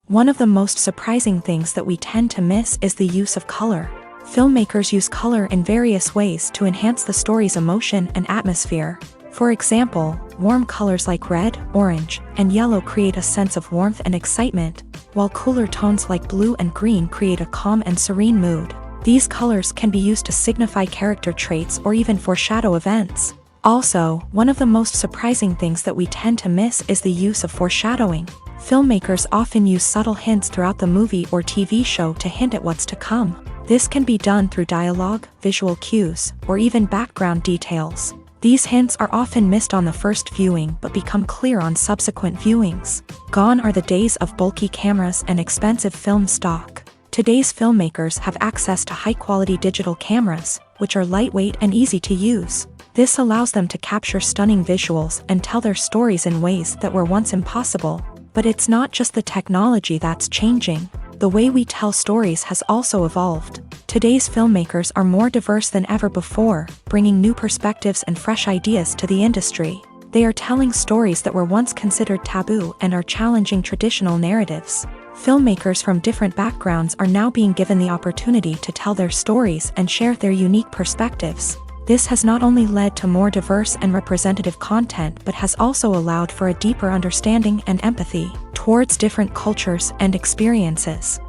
Speaker 1: One of the most surprising things that we tend to miss is the use of color. Filmmakers use color in various ways to enhance the story's emotion and atmosphere. For example, warm colors like red, orange, and yellow create a sense of warmth and excitement, while cooler tones like blue and green create a calm and serene mood. These colors can be used to signify character traits or even foreshadow events. Also, one of the most surprising things that we tend to miss is the use of foreshadowing. Filmmakers often use subtle hints throughout the movie or TV show to hint at what's to come. This can be done through dialogue, visual cues, or even background details. These hints are often missed on the first viewing but become clear on subsequent viewings. Gone are the days of bulky cameras and expensive film stock. Today's filmmakers have access to high-quality digital cameras, which are lightweight and easy to use. This allows them to capture stunning visuals and tell their stories in ways that were once impossible. But it's not just the technology that's changing. The way we tell stories has also evolved. Today's filmmakers are more diverse than ever before, bringing new perspectives and fresh ideas to the industry. They are telling stories that were once considered taboo and are challenging traditional narratives. Filmmakers from different backgrounds are now being given the opportunity to tell their stories and share their unique perspectives. This has not only led to more diverse and representative content but has also allowed for a deeper understanding and empathy towards different cultures and experiences.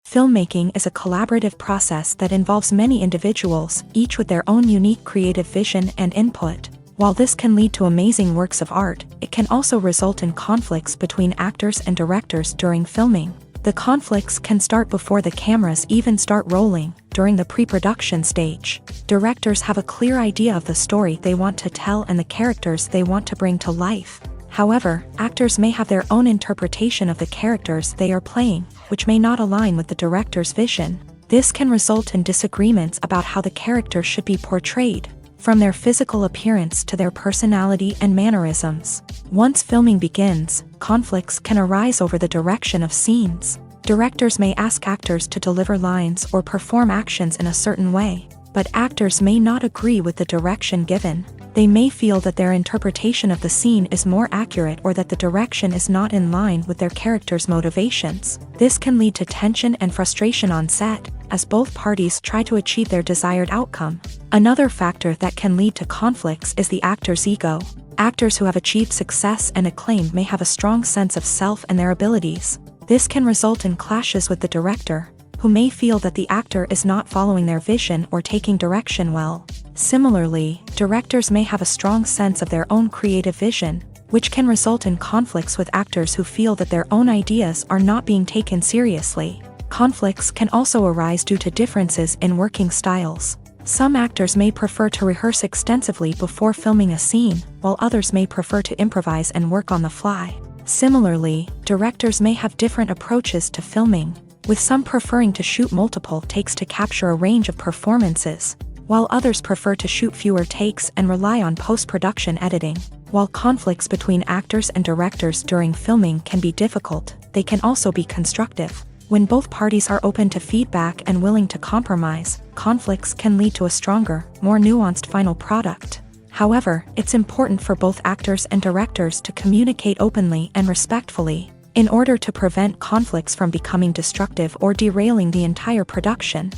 Speaker 1: Filmmaking is a collaborative process that involves many individuals, each with their own unique creative vision and input. While this can lead to amazing works of art, it can also result in conflicts between actors and directors during filming. The conflicts can start before the cameras even start rolling, during the pre-production stage. Directors have a clear idea of the story they want to tell and the characters they want to bring to life. However, actors may have their own interpretation of the characters they are playing, which may not align with the director's vision. This can result in disagreements about how the character should be portrayed, from their physical appearance to their personality and mannerisms. Once filming begins, conflicts can arise over the direction of scenes. Directors may ask actors to deliver lines or perform actions in a certain way, but actors may not agree with the direction given. They may feel that their interpretation of the scene is more accurate or that the direction is not in line with their character's motivations. This can lead to tension and frustration on set, as both parties try to achieve their desired outcome. Another factor that can lead to conflicts is the actor's ego. Actors who have achieved success and acclaim may have a strong sense of self and their abilities. This can result in clashes with the director, who may feel that the actor is not following their vision or taking direction well. Similarly, directors may have a strong sense of their own creative vision, which can result in conflicts with actors who feel that their own ideas are not being taken seriously. Conflicts can also arise due to differences in working styles. Some actors may prefer to rehearse extensively before filming a scene, while others may prefer to improvise and work on the fly. Similarly, directors may have different approaches to filming, with some preferring to shoot multiple takes to capture a range of performances, while others prefer to shoot fewer takes and rely on post-production editing. While conflicts between actors and directors during filming can be difficult, they can also be constructive. When both parties are open to feedback and willing to compromise, conflicts can lead to a stronger, more nuanced final product. However, it's important for both actors and directors to communicate openly and respectfully. in order to prevent conflicts from becoming destructive or derailing the entire production.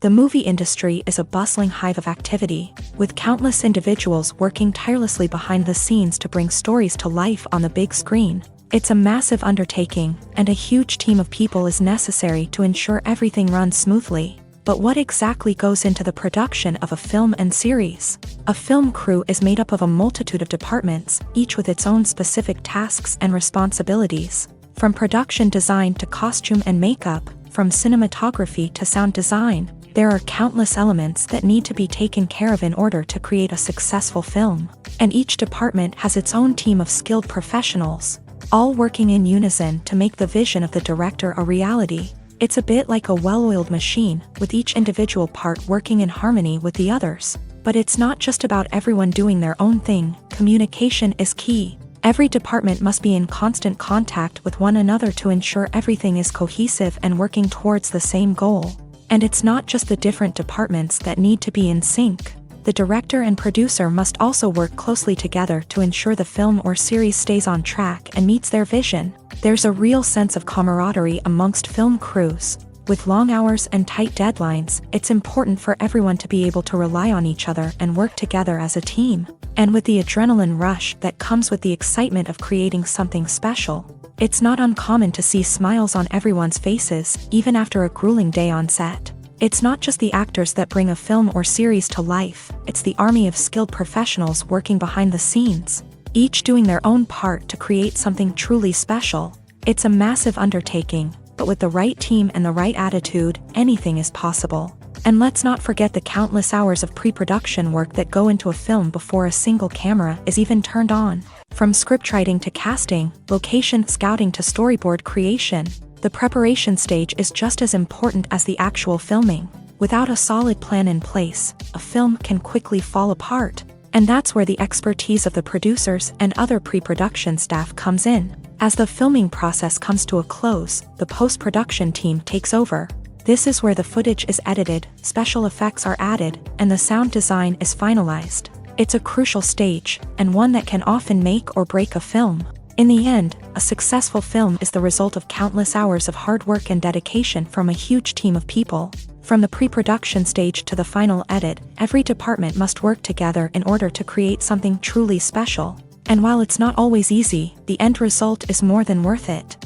Speaker 1: The movie industry is a bustling hive of activity, with countless individuals working tirelessly behind the scenes to bring stories to life on the big screen. It's a massive undertaking, and a huge team of people is necessary to ensure everything runs smoothly. But what exactly goes into the production of a film and series? A film crew is made up of a multitude of departments, each with its own specific tasks and responsibilities. From production design to costume and makeup, from cinematography to sound design, there are countless elements that need to be taken care of in order to create a successful film. And each department has its own team of skilled professionals, all working in unison to make the vision of the director a reality. It's a bit like a well-oiled machine, with each individual part working in harmony with the others. But it's not just about everyone doing their own thing. Communication is key. Every department must be in constant contact with one another to ensure everything is cohesive and working towards the same goal. And it's not just the different departments that need to be in sync. The director and producer must also work closely together to ensure the film or series stays on track and meets their vision. There's a real sense of camaraderie amongst film crews. With long hours and tight deadlines, it's important for everyone to be able to rely on each other and work together as a team. And with the adrenaline rush that comes with the excitement of creating something special, it's not uncommon to see smiles on everyone's faces, even after a grueling day on set. It's not just the actors that bring a film or series to life, it's the army of skilled professionals working behind the scenes, each doing their own part to create something truly special. It's a massive undertaking, but with the right team and the right attitude, anything is possible. And let's not forget the countless hours of pre-production work that go into a film before a single camera is even turned on. From scriptwriting to casting, location scouting to storyboard creation, the preparation stage is just as important as the actual filming. Without a solid plan in place, a film can quickly fall apart. And that's where the expertise of the producers and other pre-production staff comes in. As the filming process comes to a close, the post-production team takes over. This is where the footage is edited, special effects are added, and the sound design is finalized. It's a crucial stage, and one that can often make or break a film. In the end, a successful film is the result of countless hours of hard work and dedication from a huge team of people. From the pre-production stage to the final edit, every department must work together in order to create something truly special. And while it's not always easy, the end result is more than worth it.